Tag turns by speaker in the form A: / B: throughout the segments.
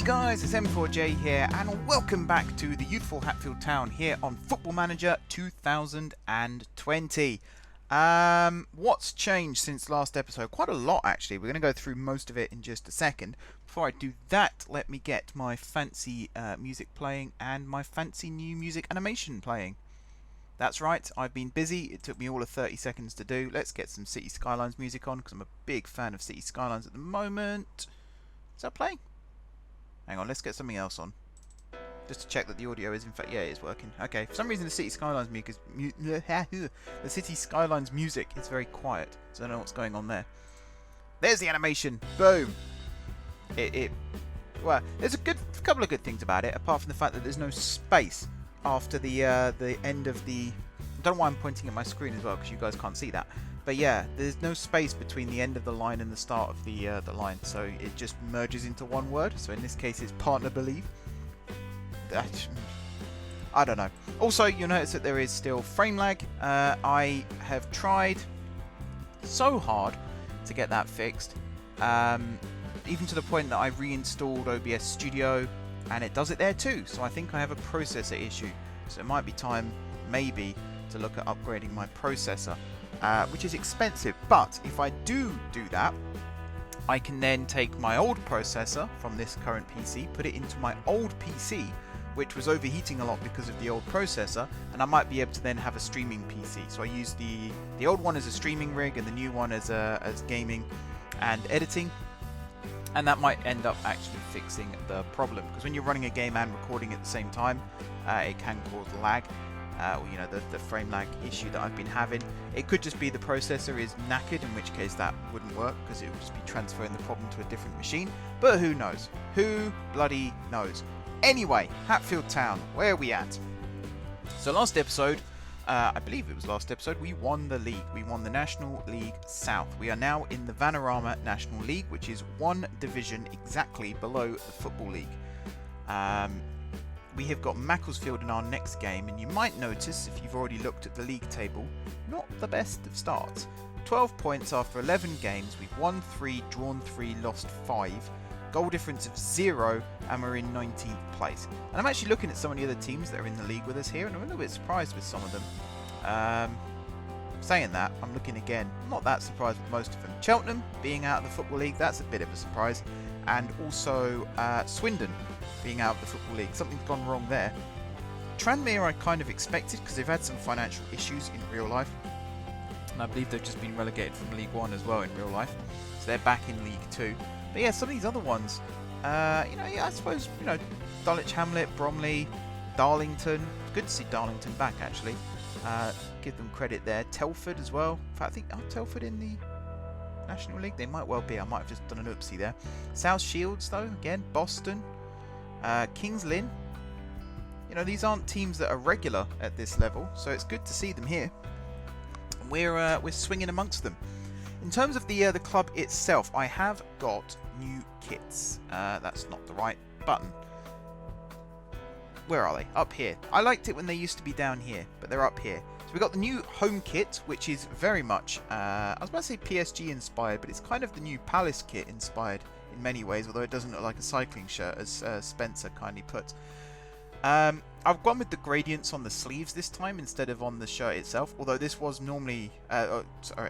A: guys, it's M4J here and welcome back to the Youthful Hatfield Town here on Football Manager 2020. What's changed since last episode? Quite a lot actually. We're going to go through most of it in just a second. Before I do that, let me get my fancy music playing and my fancy new music animation playing. That's right, I've been busy. It took me all of 30 seconds to do. Let's get some City Skylines music on because I'm a big fan of City Skylines at the moment. Is that playing? Hang on, let's get something else on. Just to check that the audio is in fact, yeah, it is working. Okay, for some reason the City Skylines music is very quiet. So I don't know what's going on there. There's the animation. Boom. Well, there's a couple of good things about it, apart from the fact that there's no space after the end of the. I don't know why I'm pointing at my screen as well because you guys can't see that. But yeah, there's no space between the end of the line and the start of the line, so it just merges into one word. So in this case, it's partner believe. I don't know. Also, you'll notice that there is still frame lag. I have tried so hard to get that fixed, even to the point that I reinstalled OBS Studio, and it does it there too. So I think I have a processor issue. So it might be time, maybe, to look at upgrading my processor. Which is expensive, but if I do that, I can then take my old processor from this current PC, put it into my old PC, which was overheating a lot because of the old processor, and I might be able to then have a streaming PC. So I use the old one as a streaming rig and the new one as gaming and editing, and that might end up actually fixing the problem, because when you're running a game and recording at the same time, it can cause lag. Or, you know, the frame lag issue that I've been having. It could just be the processor is knackered, in which case that wouldn't work because it would just be transferring the problem to a different machine. But who knows? Who bloody knows? Anyway, Hatfield Town, where are we at? So last episode, I believe it was last episode, we won the league. We won the National League South. We are now in the Vanarama National League, which is one division exactly below the Football League. We have got Macclesfield in our next game, and you might notice, if you've already looked at the league table, not the best of starts. 12 points after 11 games, we've won 3, drawn 3, lost 5, goal difference of 0, and we're in 19th place. And I'm actually looking at some of the other teams that are in the league with us here, and I'm a little bit surprised with some of them. Saying that, I'm looking again, I'm not that surprised with most of them. Cheltenham being out of the Football League, that's a bit of a surprise. And also Swindon being out of the Football League. Something's gone wrong there. Tranmere I kind of expected because they've had some financial issues in real life. And I believe they've just been relegated from League 1 as well in real life. So they're back in League 2. But yeah, some of these other ones, you know, yeah, I suppose, you know, Dulwich Hamlet, Bromley, Darlington. It's good to see Darlington back actually. Give them credit there. Telford as well. In fact, I think, Telford in the National League? They might well be. I might have just done an oopsie there. South Shields though, again, Boston. Kings Lynn. You know, these aren't teams that are regular at this level, so it's good to see them here. We're swinging amongst them. In terms of the club itself, I have got new kits. That's not the right button. Where are they? Up here. I liked it when they used to be down here, but they're up here. So we've got the new home kit, which is very much, I was about to say PSG inspired, but it's kind of the new Palace kit inspired in many ways, although it doesn't look like a cycling shirt, as Spencer kindly put. I've gone with the gradients on the sleeves this time instead of on the shirt itself, although this was normally,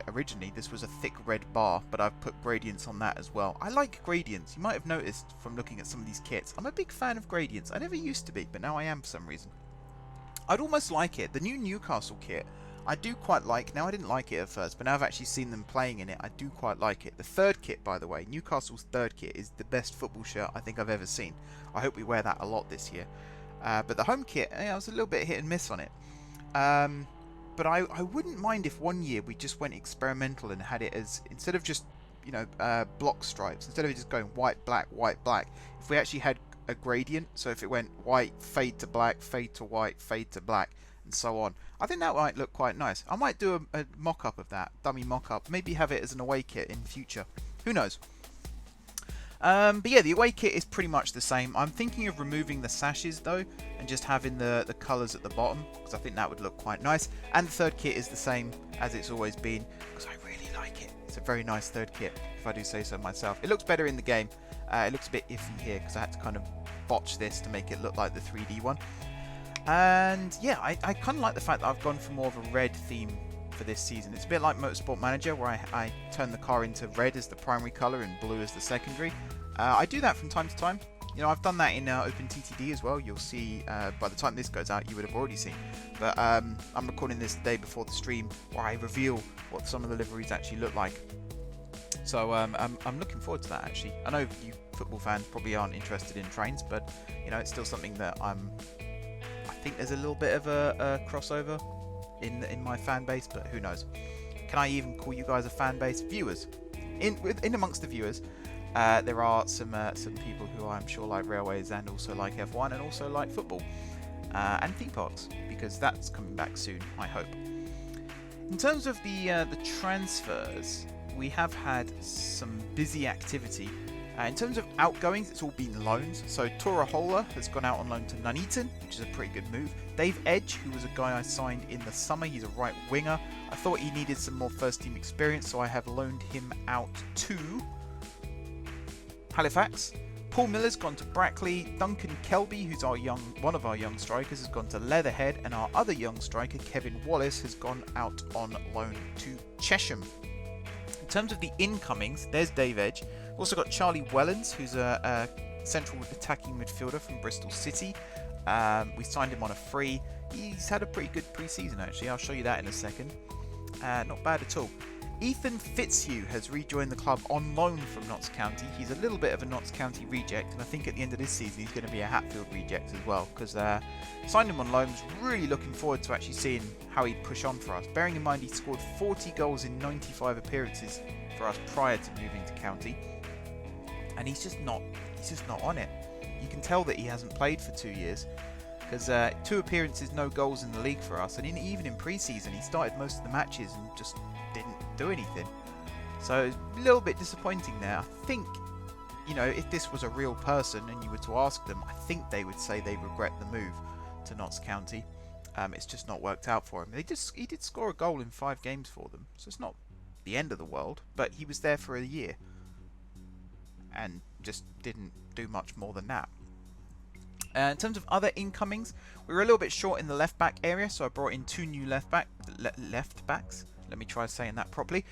A: originally this was a thick red bar, but I've put gradients on that as well. I like gradients. You might have noticed from looking at some of these kits. I'm a big fan of gradients. I never used to be, but now I am for some reason. I'd almost like it. The new Newcastle kit, I do quite like. Now, I didn't like it at first, but now I've actually seen them playing in it. I do quite like it. The third kit, by the way, Newcastle's third kit is the best football shirt I think I've ever seen. I hope we wear that a lot this year. But the home kit, I was a little bit hit and miss on it. But I wouldn't mind if one year we just went experimental and had it as, instead of just, you know, block stripes, instead of just going white, black, if we actually had a gradient, so if it went white, fade to black, fade to white, fade to black, and so on. I think that might look quite nice. I might do a mock-up of that, dummy mock-up. Maybe have it as an away kit in future. Who knows? But yeah, the away kit is pretty much the same. I'm thinking of removing the sashes though, and just having the colours at the bottom, because I think that would look quite nice. And the third kit is the same as it's always been, because I really like it. It's It's a very nice third kit, if I do say so myself. It looks better in the game. It looks a bit iffy here because I had to kind of botch this to make it look like the 3D one. And yeah, I kind of like the fact that I've gone for more of a red theme for this season. It's a bit like Motorsport Manager, where I turn the car into red as the primary colour and blue as the secondary. I do that from time to time. You know, I've done that in OpenTTD as well. You'll see by the time this goes out, you would have already seen. But I'm recording this the day before the stream, where I reveal what some of the liveries actually look like. So I'm looking forward to that, actually. I know you football fans probably aren't interested in trains, but you know, it's still something that I think there's a little bit of a crossover in my fan base, but who knows? Can I even call you guys a fan base? Viewers. In amongst the viewers, there are some people who I'm sure like railways and also like F1 and also like football and theme parks, because that's coming back soon, I hope. In terms of the transfers, we have had some busy activity. In terms of outgoings, it's all been loans. So Torahola has gone out on loan to Nuneaton, which is a pretty good move. Dave Edge, who was a guy I signed in the summer, he's a right winger. I thought he needed some more first team experience, so I have loaned him out to Halifax. Paul Miller's gone to Brackley. Duncan Kelby, who's one of our young strikers, has gone to Leatherhead, and our other young striker, Kevin Wallace, has gone out on loan to Chesham. In terms of the incomings, there's Dave Edge. We've also got Charlie Wellens, who's a central attacking midfielder from Bristol City. We signed him on a free. He's had a pretty good pre-season, actually. I'll show you that in a second. Not bad at all. Ethan Fitzhugh has rejoined the club on loan from Notts County. He's a little bit of a Notts County reject, and I think at the end of this season he's going to be a Hatfield reject as well, because signed him on loan. Was really looking forward to actually seeing how he'd push on for us. Bearing in mind he scored 40 goals in 95 appearances for us prior to moving to County, and he's just not on it. You can tell that he hasn't played for 2 years, because 2 appearances, no goals in the league for us, and even in pre-season he started most of the matches and just didn't do anything. So a little bit disappointing there. I think, you know, if this was a real person and you were to ask them, I think they would say they regret the move to Notts County. It's just not worked out for him. He did score a goal in 5 games for them, so it's not the end of the world, but he was there for a year and just didn't do much more than that. In terms of other incomings, we were a little bit short in the left back area, so I brought in 2 new left backs. Let me try saying that properly.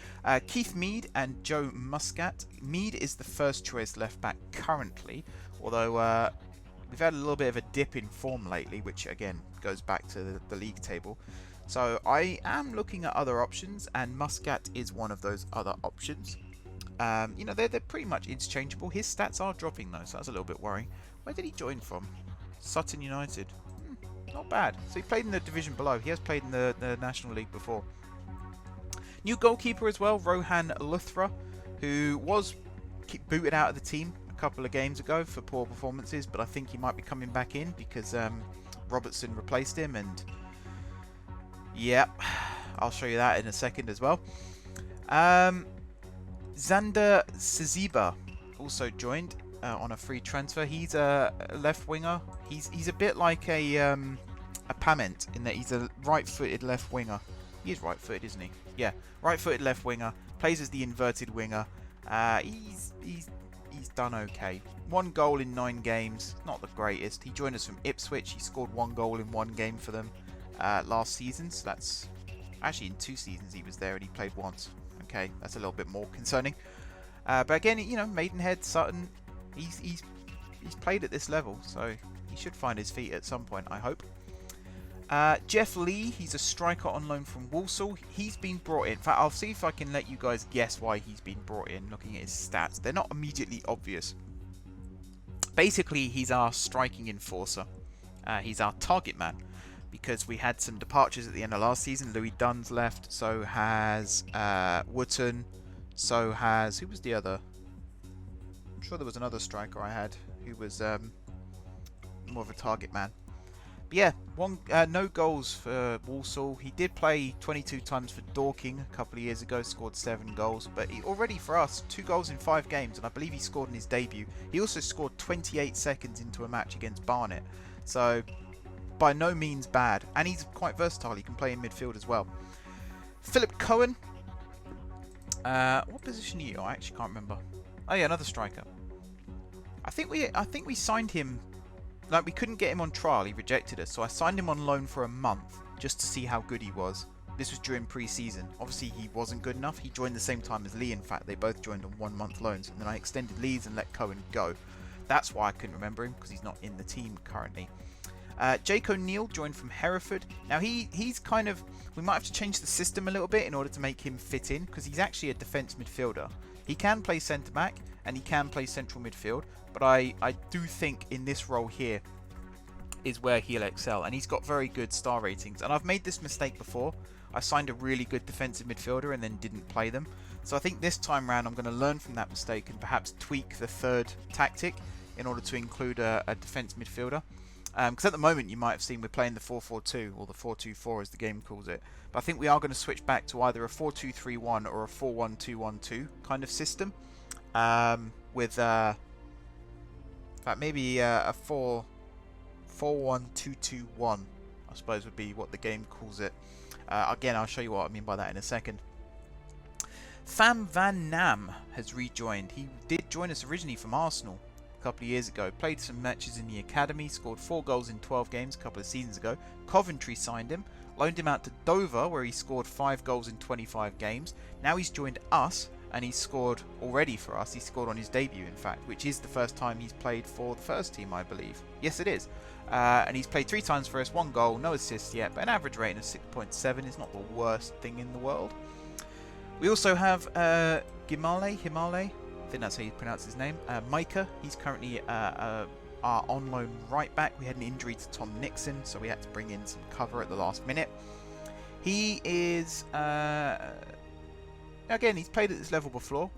A: Keith Mead and Joe Muscat. Mead is the first choice left back currently, although we've had a little bit of a dip in form lately, which again goes back to the league table. So I am looking at other options, and Muscat is one of those other options. You know, they're pretty much interchangeable. His stats are dropping though, so that's a little bit worrying. Where did he join from? Sutton United. Not bad. So he played in the division below. He has played in the National League before. New goalkeeper as well, Rohan Luthra, who was booted out of the team a couple of games ago for poor performances, but I think he might be coming back in because Robertson replaced him, and yeah, I'll show you that in a second as well. Xander Siziba also joined on a free transfer. He's a left winger. He's a bit like a Pament in that he's a right-footed left winger. He is right-footed, isn't he? Yeah, right-footed left winger. Plays as the inverted winger. He's done okay. 1 goal in 9 games. Not the greatest. He joined us from Ipswich. He scored 1 goal in 1 game for them last season. So that's actually in 2 seasons he was there and he played once. Okay, that's a little bit more concerning. But again, you know, Maidenhead, Sutton, he's played at this level, so he should find his feet at some point, I hope. Jeff Lee, he's a striker on loan from Walsall. He's been brought in. In fact, I'll see if I can let you guys guess why he's been brought in, looking at his stats. They're not immediately obvious. Basically, he's our striking enforcer. He's our target man, because we had some departures at the end of last season. Louis Dunn's left, so has Wootton, so has... Who was the other? I'm sure there was another striker I had who was more of a target man. Yeah, no goals for Walsall. He did play 22 times for Dorking a couple of years ago, scored 7 goals. But he already for us, 2 goals in 5 games, and I believe he scored in his debut. He also scored 28 seconds into a match against Barnet. So, by no means bad. And he's quite versatile. He can play in midfield as well. Philip Cohen. What position are you? I actually can't remember. Oh yeah, another striker. I think we signed him. Like, we couldn't get him on trial. He rejected us, so I signed him on loan for a month just to see how good he was. This was during pre-season. Obviously, he wasn't good enough. He joined the same time as Lee. In fact, they both joined on 1 month loans, and then I extended Lee's and let Cohen go. That's why I couldn't remember him, because he's not in the team currently. Jake O'Neill joined from Hereford. Now he's kind of, we might have to change the system a little bit in order to make him fit in, because he's actually a defence midfielder. He can play centre back and he can play central midfield, but I do think in this role here is where he'll excel, and he's got very good star ratings. And I've made this mistake before. I signed a really good defensive midfielder and then didn't play them. So I think this time round I'm going to learn from that mistake and perhaps tweak the third tactic in order to include a defence midfielder. Because at the moment you might have seen we're playing the 4-4-2 or the 4-2-4 as the game calls it. But I think we are going to switch back to either a 4-2-3-1 or a 4-1-2-1-2 kind of system. With in fact, maybe a 4-1-2-2-1 I suppose would be what the game calls it. Again, I'll show you what I mean by that in a second. Pham Van Nam has rejoined. He did join us originally from Arsenal a couple of years ago. Played some matches in the academy, scored 4 goals in 12 games a couple of seasons ago. Coventry signed him, loaned him out to Dover where he scored 5 goals in 25 games. Now he's joined us and he's scored already for us. He scored on his debut, in fact, which is the first time he's played for the first team, I believe. Yes, it is. And he's played 3 times for us, 1 goal, no assists yet, but an average rating of 6.7 is not the worst thing in the world. We also have Himale, I think that's how you pronounce his name. Micah, he's currently our on loan right back. We had an injury to Tom Nixon, so we had to bring in some cover at the last minute. He is, again, he's played at this level before.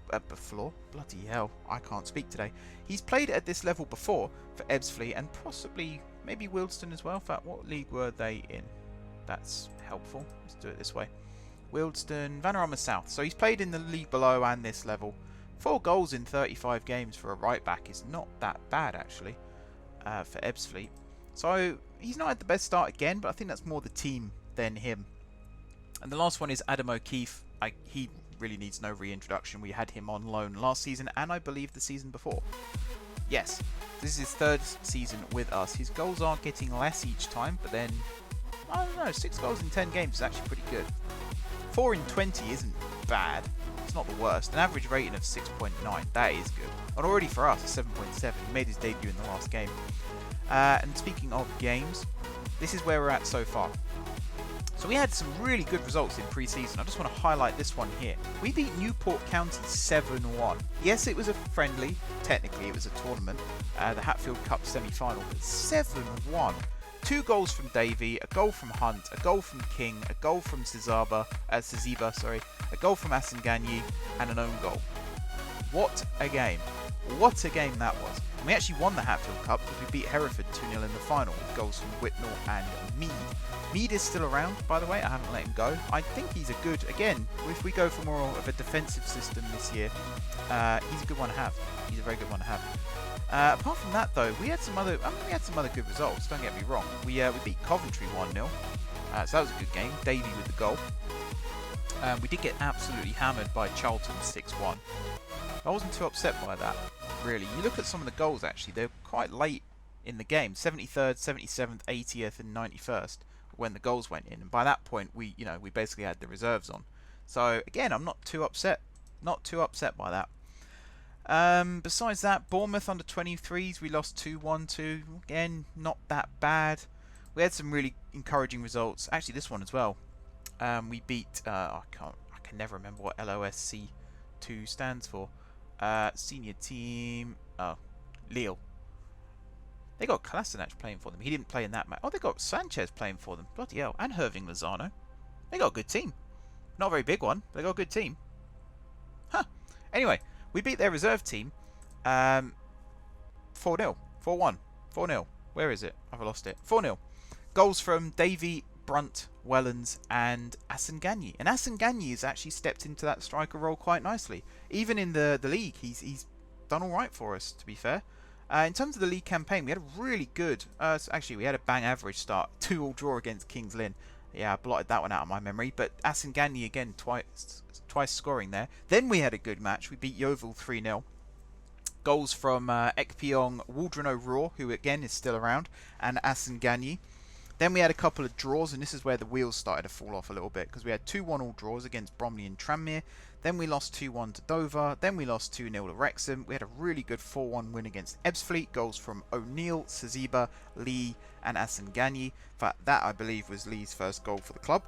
A: Bloody hell, I can't speak today. He's played at this level before for Ebbsfleet and possibly maybe Wealdstone as well. In fact, what league were they in? That's helpful. Let's do it this way. Wealdstone, Vanarama South. So he's played in the league below and this level. 4 goals in 35 games for a right back is not that bad actually for Ebbsfleet. So he's not had the best start again, but I think that's more the team than him. And the last one is Adam O'Keefe. He really needs no reintroduction. We had him on loan last season and I believe the season before. Yes, this is his 3rd season with us. His goals are getting less each time, but then, I don't know, 6 goals in 10 games is actually pretty good. 4 in 20 isn't bad. It's not the worst. An average rating of 6.9, that is good. And already for us, a 7.7. He made his debut in the last game. And speaking of games, this is where we're at so far. So we had some really good results in pre-season. I just want to highlight this one here. We beat Newport County 7-1. Yes, it was a friendly. Technically, it was a tournament. The Hatfield Cup semi-final. But 7-1. 2 goals from Davey, a goal from Hunt, a goal from King, a goal from Saziba, a goal from Asanganyi, and an own goal. What a game. What a game that was. And we actually won the Hatfield Cup because we beat Hereford 2-0 in the final with goals from Whitnall and Mead. Mead is still around, by the way. I haven't let him go. I think he's a good, again, if we go for more of a defensive system this year, he's a good one to have. He's a very good one to have. Apart from that, though, we had some other good results. Don't get me wrong. We beat Coventry 1-0, so that was a good game. Davey with the goal. We did get absolutely hammered by Charlton 6-1. I wasn't too upset by that, really. You look at some of the goals, actually, they're quite late in the game. 73rd, 77th, 80th, and 91st when the goals went in. And by that point, we basically had the reserves on. So again, I'm not too upset. Not too upset by that. Besides that, Bournemouth under 23s, we lost 2-1 to. Again, not that bad. We had some really encouraging results. Actually, this one as well. We beat. I can never remember what LOSC2 stands for. Senior team. Oh, Lille. They got Kolasinac playing for them. He didn't play in that match. Oh, they got Sanchez playing for them. Bloody hell. And Irving Lozano. They got a good team. Not a very big one. They got a good team. Huh. Anyway, we beat their reserve team 4-0. 4-1. 4-0. Where is it? I've lost it. 4-0. Goals from Davey, Brunt, Wellens and Asanganyi. And Asanganyi has actually stepped into that striker role quite nicely. Even in the league, he's done all right for us, to be fair. In terms of the league campaign, we had a really good... actually, we had a bang average start. 2-2 draw against Kings Lynn. Yeah, I blotted that one out of my memory. But Asingani again, twice scoring there. Then we had a good match. We beat Yeovil 3-0. Goals from Ekpyong, Waldron Raw, who again is still around, and Asingani. Then we had a couple of draws, and this is where the wheels started to fall off a little bit, because we had 2-1 all draws against Bromley and Tranmere. Then we lost 2-1 to Dover. Then we lost 2-0 to Wrexham. We had a really good 4-1 win against Ebbsfleet. Goals from O'Neill, Saziba, Lee, and Asingani. In fact, that I believe was Lee's first goal for the club.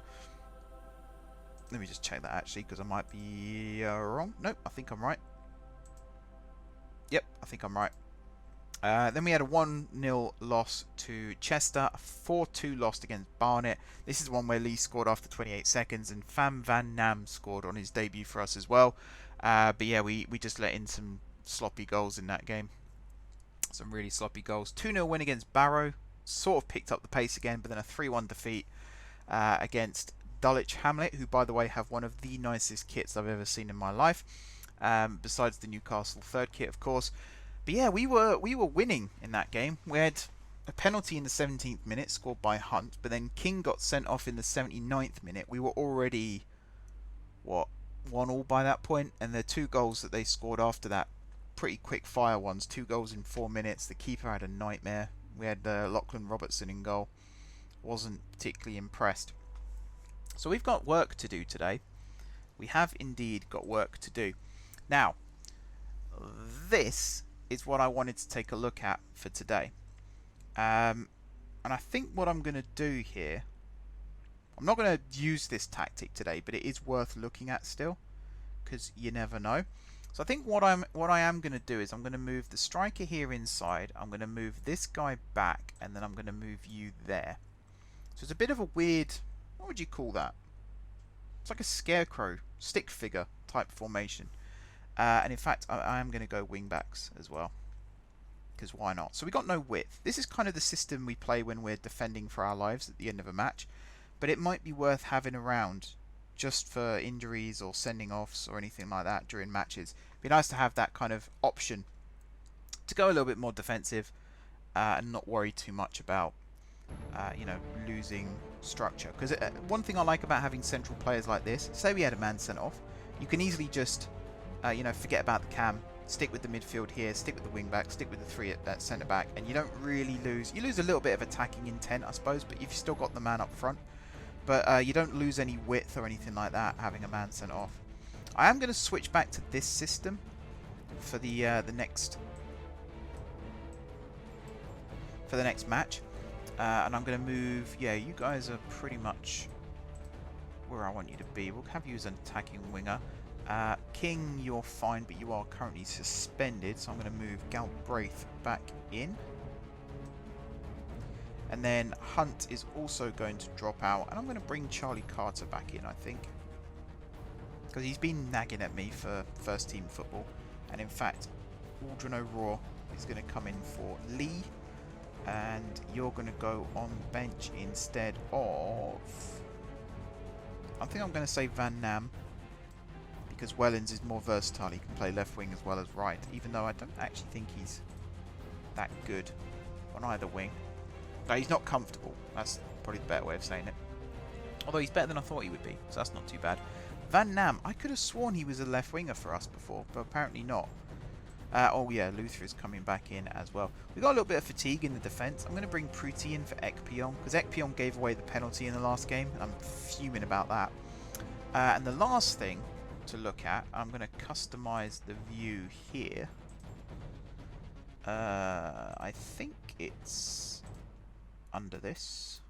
A: Let me just check that actually, because I might be wrong. Nope, I think I'm right. Yep, I think I'm right. Then we had a 1-0 loss to Chester, a 4-2 loss against Barnet. This is the one where Lee scored after 28 seconds, and Pham Van Nam scored on his debut for us as well. But yeah, we just let in some sloppy goals in that game. Some really sloppy goals. 2-0 win against Barrow. Sort of picked up the pace again, but then a 3-1 defeat against Dulwich Hamlet, who, by the way, have one of the nicest kits I've ever seen in my life. Besides the Newcastle third kit, of course. But yeah, we were winning in that game. We had a penalty in the 17th minute scored by Hunt, but then King got sent off in the 79th minute. We were already, what, 1-1 by that point, and the 2 goals that they scored after that, pretty quick fire ones. 2 goals in 4 minutes. The keeper had a nightmare. We had Lachlan Robertson in goal. Wasn't particularly impressed. So we've got work to do today. We have indeed got work to do. Now, this is what I wanted to take a look at for today. And I think what I'm going to do here, I'm not going to use this tactic today, but it is worth looking at still, because you never know. So I think what I am going to do is I'm going to move the striker here inside, I'm going to move this guy back, and then I'm going to move you there. So it's a bit of a weird, what would you call that? It's like a scarecrow, stick figure type formation. And in fact, I am going to go wing backs as well, because why not? So we got no width. This is kind of the system we play when we're defending for our lives at the end of a match, but it might be worth having around just for injuries or sending offs or anything like that during matches. It'd be nice to have that kind of option to go a little bit more defensive and not worry too much about you know, losing structure. Because one thing I like about having central players like this, say we had a man sent off, you can easily just you know, forget about the cam, stick with the midfield here, stick with the wing back, stick with the 3 at centre back, and you don't really lose. You lose a little bit of attacking intent, I suppose, but you've still got the man up front. But you don't lose any width or anything like that having a man sent off. I am going to switch back to this system for the next match, and I'm going to move. Yeah, you guys are pretty much where I want you to be. We'll have you as an attacking winger. King, you're fine, but you are currently suspended, so I'm going to move Galbraith back in. And then Hunt is also going to drop out, and I'm going to bring Charlie Carter back in, I think. Because he's been nagging at me for first team football. And in fact, Waldron O'Rourke is going to come in for Lee. And you're going to go on bench instead of... I think I'm going to say Van Nam. Because Wellens is more versatile. He can play left wing as well as right. Even though I don't actually think he's that good on either wing. No, he's not comfortable. That's probably the better way of saying it. Although he's better than I thought he would be. So that's not too bad. Van Nam. I could have sworn he was a left winger for us before. But apparently not. Oh yeah, Luther is coming back in as well. We've got a little bit of fatigue in the defence. I'm going to bring Pruti in for Ekpyong. Because Ekpyong gave away the penalty in the last game. And I'm fuming about that. And the last thing to look at, I'm going to customize the view here. I think it's under this.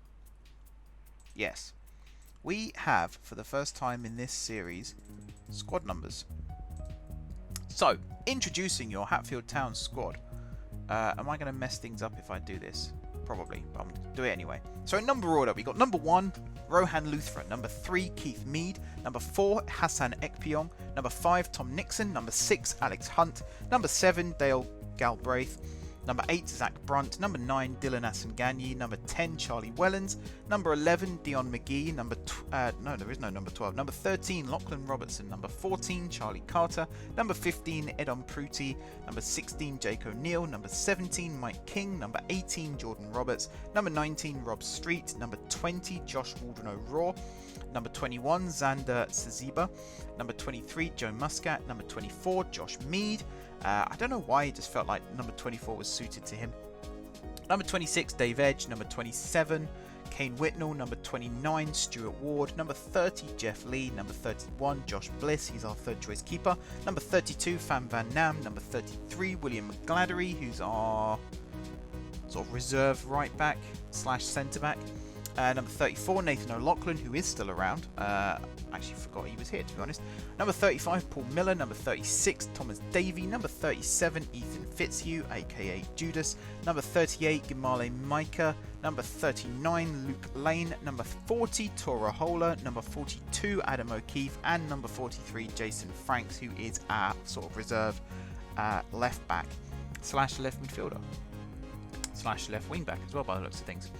A: Yes. We have, for the first time in this series, squad numbers. So, introducing your Hatfield Town squad. Am I going to mess things up if I do this? Probably, but I'm going to do it anyway. So in number order, we got number 1, Rohan Luthra. Number 3, Keith Mead. Number 4, Hassan Ekpyong. Number 5, Tom Nixon. Number 6, Alex Hunt. Number 7, Dale Galbraith. Number 8, Zach Brunt. Number 9, Dylan Asenganyi. Number 10, Charlie Wellens. Number 11, Dion McGee. No, there is no number 12. Number 13, Lachlan Robertson. Number 14, Charlie Carter. Number 15, Edon Pruti. Number 16, Jake O'Neill. Number 17, Mike King. Number 18, Jordan Roberts. Number 19, Rob Street. Number 20, Josh Waldron O'Rourke. Number 21, Xander Saziba. Number 23, Joe Muscat. Number 24, Josh Mead. I don't know why, it just felt like number 24 was suited to him. Number 26, Dave Edge. Number 27, Kane Whitnell. Number 29, Stuart Ward. Number 30, Jeff Lee. Number 31, Josh Bliss. He's our third choice keeper. Number 32, Pham Van Nam. Number 33, William McGladdery, who's our sort of reserve right back / centre back. Number 34, Nathan O'Loughlin, who is still around. Actually forgot he was here, to be honest. Number 35, Paul Miller. Number 36, Thomas Davey. Number 37, Ethan Fitzhugh, aka Judas. Number 38, Gimale Micah. Number 39, Luke Lane. Number 40, Tora Hola. Number 42, Adam O'Keefe. And number 43, Jason Franks, who is our sort of reserve left back / left midfielder / left wing back as well, by the looks of things.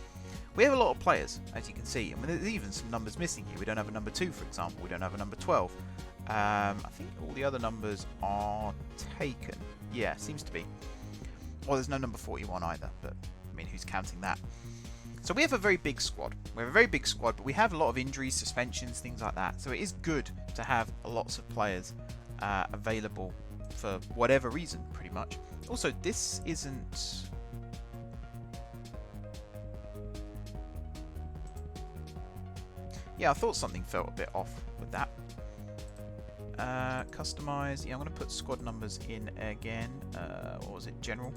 A: We have a lot of players, as you can see, and there's even some numbers missing here. We don't have a number 2, for example. We don't have a number 12. I think all the other numbers are taken. Yeah, seems to be. Well, there's no number 41 either, but I mean, who's counting that? So we have a very big squad. We have a very big squad, but we have a lot of injuries, suspensions, things like that. So it is good to have lots of players available for whatever reason, pretty much. Also, this isn't... Yeah, I thought something felt a bit off with that. Customize. Yeah, I'm going to put squad numbers in again. What was it? General.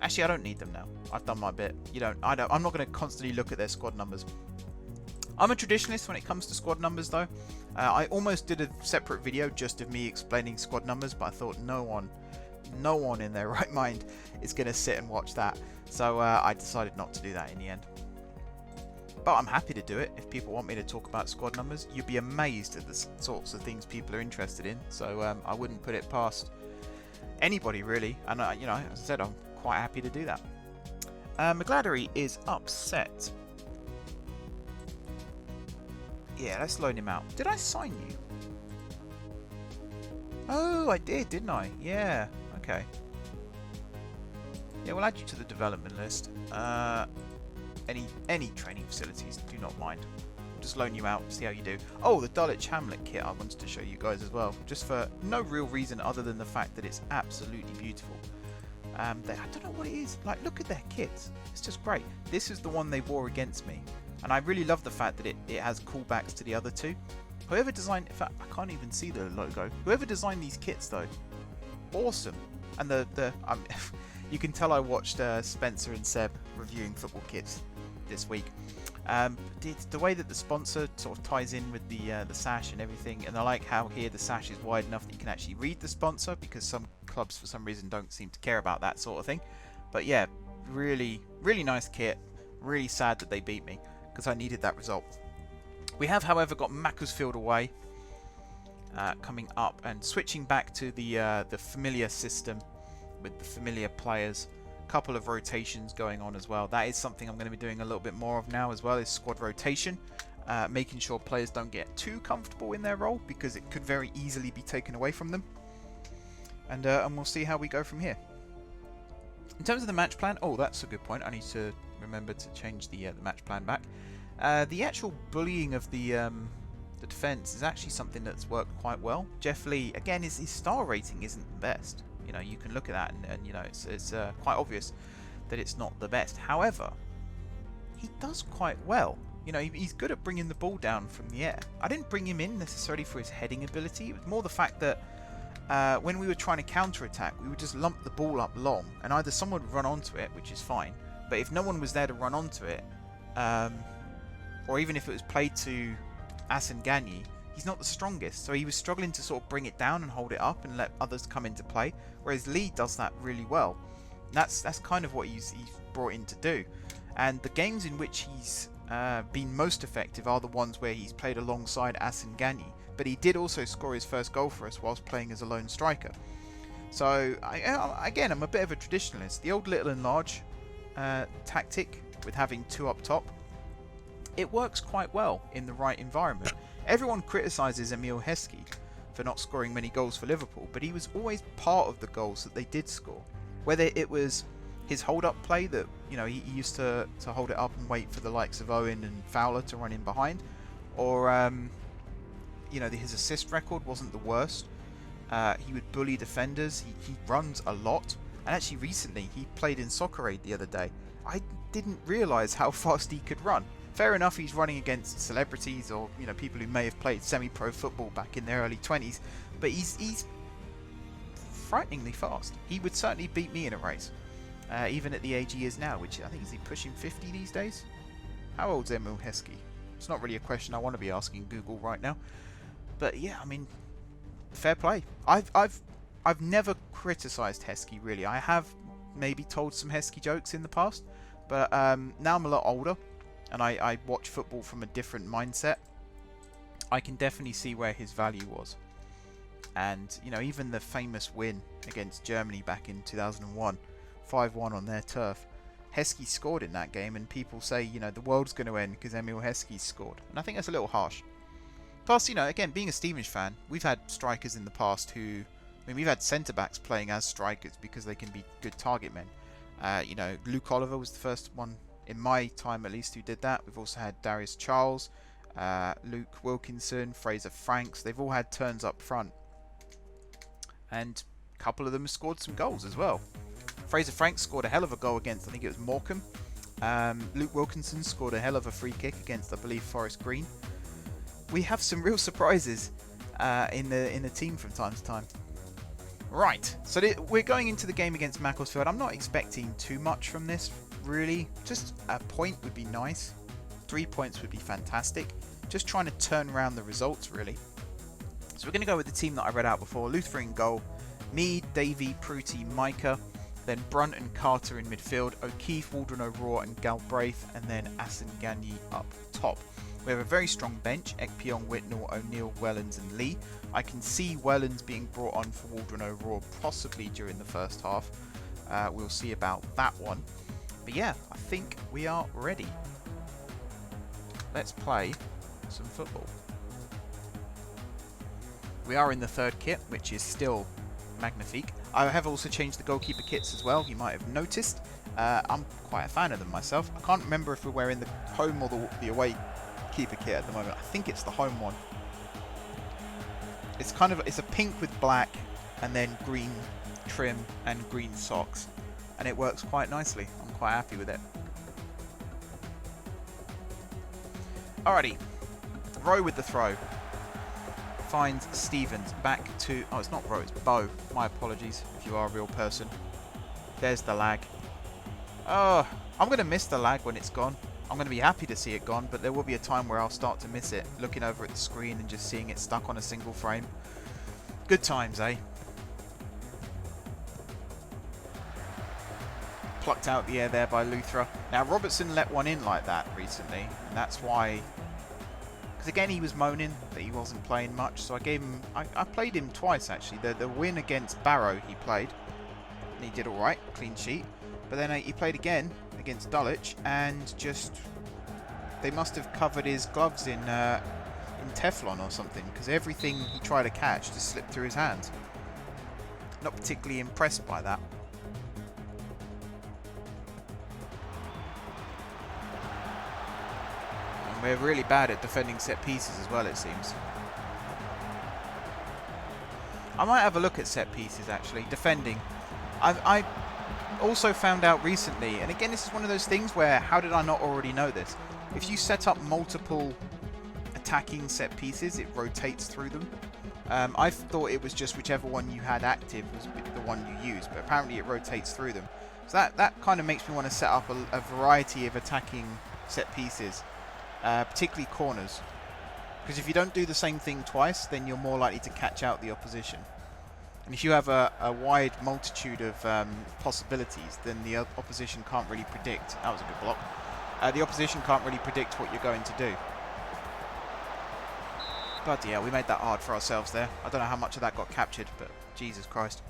A: Actually, I don't need them now. I've done my bit. I'm not going to constantly look at their squad numbers. I'm a traditionalist when it comes to squad numbers, though. I almost did a separate video just of me explaining squad numbers, but I thought no one in their right mind is going to sit and watch that. So I decided not to do that in the end. But I'm happy to do it if people want me to talk about squad numbers. You'd be amazed at the sorts of things people are interested in. So I wouldn't put it past anybody, really. And as I said, I'm quite happy to do that. McGladdery is upset. Yeah, let's loan him out. Did I sign you? Oh, I did, didn't I? Yeah. Okay. Yeah, we'll add you to the development list. Any training facilities, do not mind. Just loan you out, see how you do. Oh, the Dulwich Hamlet kit I wanted to show you guys as well, just for no real reason other than the fact that it's absolutely beautiful. I don't know what it is. Like, look at their kits. It's just great. This is the one they wore against me, and I really love the fact that it has callbacks to the other two. Whoever designed, in fact, I can't even see the logo. Whoever designed these kits, though, awesome. And you can tell I watched Spencer and Seb reviewing football kits this week. The way that the sponsor sort of ties in with the sash and everything, and I like how here the sash is wide enough that you can actually read the sponsor, because some clubs for some reason don't seem to care about that sort of thing. But yeah, really nice kit. Really sad that they beat me, because I needed that result. We have, however, got Macclesfield away coming up, and switching back to the familiar system with the familiar players. Couple of rotations going on as well. That is something I'm going to be doing a little bit more of now as well, is squad rotation, making sure players don't get too comfortable in their role, because it could very easily be taken away from them. And we'll see how we go from here. In terms of the match plan, oh, that's a good point. I need to remember to change the match plan back. The actual bullying of the defense is actually something that's worked quite well. Jeff Lee, again, his star rating isn't the best. You can look at that and it's quite obvious that it's not the best. However, he does quite well. He's good at bringing the ball down from the air. I didn't bring him in necessarily for his heading ability. It was more the fact that when we were trying to counter-attack, we would just lump the ball up long, and either someone would run onto it, which is fine, but if no one was there to run onto it, or even if it was played to Asenganyi, he's not the strongest, so he was struggling to sort of bring it down and hold it up and let others come into play, whereas Lee does that really well. That's kind of what he's brought in to do. And the games in which he's been most effective are the ones where he's played alongside Asenganyi, but he did also score his first goal for us whilst playing as a lone striker. So, again, I'm a bit of a traditionalist. The old little and large tactic with having 2 up top, it works quite well in the right environment. Everyone criticises Emile Heskey for not scoring many goals for Liverpool, but he was always part of the goals that they did score. Whether it was his hold-up play that, you know, he used to hold it up and wait for the likes of Owen and Fowler to run in behind, or, you know, his assist record wasn't the worst. He would bully defenders. He runs a lot. And actually recently, he played in Soccer Aid the other day. I didn't realise how fast he could run. Fair enough, he's running against celebrities or, you know, people who may have played semi-pro football back in their early 20s. But he's frighteningly fast. He would certainly beat me in a race. Even at the age he is now, which I think is he pushing 50 these days? How old's Emile Heskey? It's not really a question I want to be asking Google right now. But yeah, I mean, fair play. I've never criticised Heskey really. I have maybe told some Heskey jokes in the past, but now I'm a lot older and I watch football from a different mindset. I can definitely see where his value was. And, you know, even the famous win against Germany back in 2001, 5-1 on their turf, Heskey scored in that game, and people say, you know, the world's going to end because Emile Heskey scored. And I think that's a little harsh. Plus, you know, again, being a Stevenage fan, we've had strikers in the past who... I mean, we've had centre-backs playing as strikers because they can be good target men. You know, Luke Oliver was the first one, in my time at least, who did that. We've also had Darius Charles, Luke Wilkinson, Fraser Franks. They've all had turns up front. And a couple of them scored some goals as well. Fraser Franks scored a hell of a goal against, I think it was Morecambe. Luke Wilkinson scored a hell of a free kick against, I believe, Forest Green. We have some real surprises in the team from time to time. Right, so we're going into the game against Macclesfield. I'm not expecting too much from this, really. Just a point would be nice. 3 points would be fantastic. Just trying to turn around the results, really. So we're going to go with the team that I read out before. Luther in goal, Mead, Davey, Pruti, Micah, then Brunt and Carter in midfield, O'Keefe, Waldron O'Rourke and Galbraith, and then Asenganyi up top. We have a very strong bench, Ekpiong, Whitnall, O'Neill, Wellens and Lee. I can see Wellens being brought on for Waldron O'Rourke possibly during the first half. We'll see about that one. But yeah, I think we are ready. Let's play some football. We are in the third kit, which is still magnifique. I have also changed the goalkeeper kits as well, you might have noticed. I'm quite a fan of them myself. I can't remember if we're wearing the home or the away keeper kit at the moment. I think it's the home one. It's a pink with black and then green trim and green socks, and it works quite nicely. I'm quite happy with it. Alrighty, Rowe with the throw. Finds Stevens back to... Oh, it's not Rowe, it's Bo. My apologies if you are a real person. There's the lag. Oh, I'm going to miss the lag when it's gone. I'm going to be happy to see it gone, but there will be a time where I'll start to miss it, looking over at the screen and just seeing it stuck on a single frame. Good times, eh? Plucked out the air there by Luthra. Now, Robertson let one in like that recently, and that's why... Because again, he was moaning that he wasn't playing much, so I gave him... I played him twice, actually. The win against Barrow, he played, and he did alright, clean sheet. But then he played again against Dulwich, and just... They must have covered his gloves in Teflon or something, because everything he tried to catch just slipped through his hands. Not particularly impressed by that. And we're really bad at defending set pieces as well, it seems. I might have a look at set pieces, actually. Defending. I also found out recently, and again, this is one of those things where, how did I not already know this? If you set up multiple attacking set pieces, it rotates through them. I thought it was just whichever one you had active was the one you used, but apparently it rotates through them. So that kind of makes me want to set up a variety of attacking set pieces, particularly corners. Because if you don't do the same thing twice, then you're more likely to catch out the opposition. And if you have a wide multitude of possibilities, then the opposition can't really predict. That was a good block. The opposition can't really predict what you're going to do. Bloody hell, we made that hard for ourselves there. I don't know how much of that got captured, but Jesus Christ.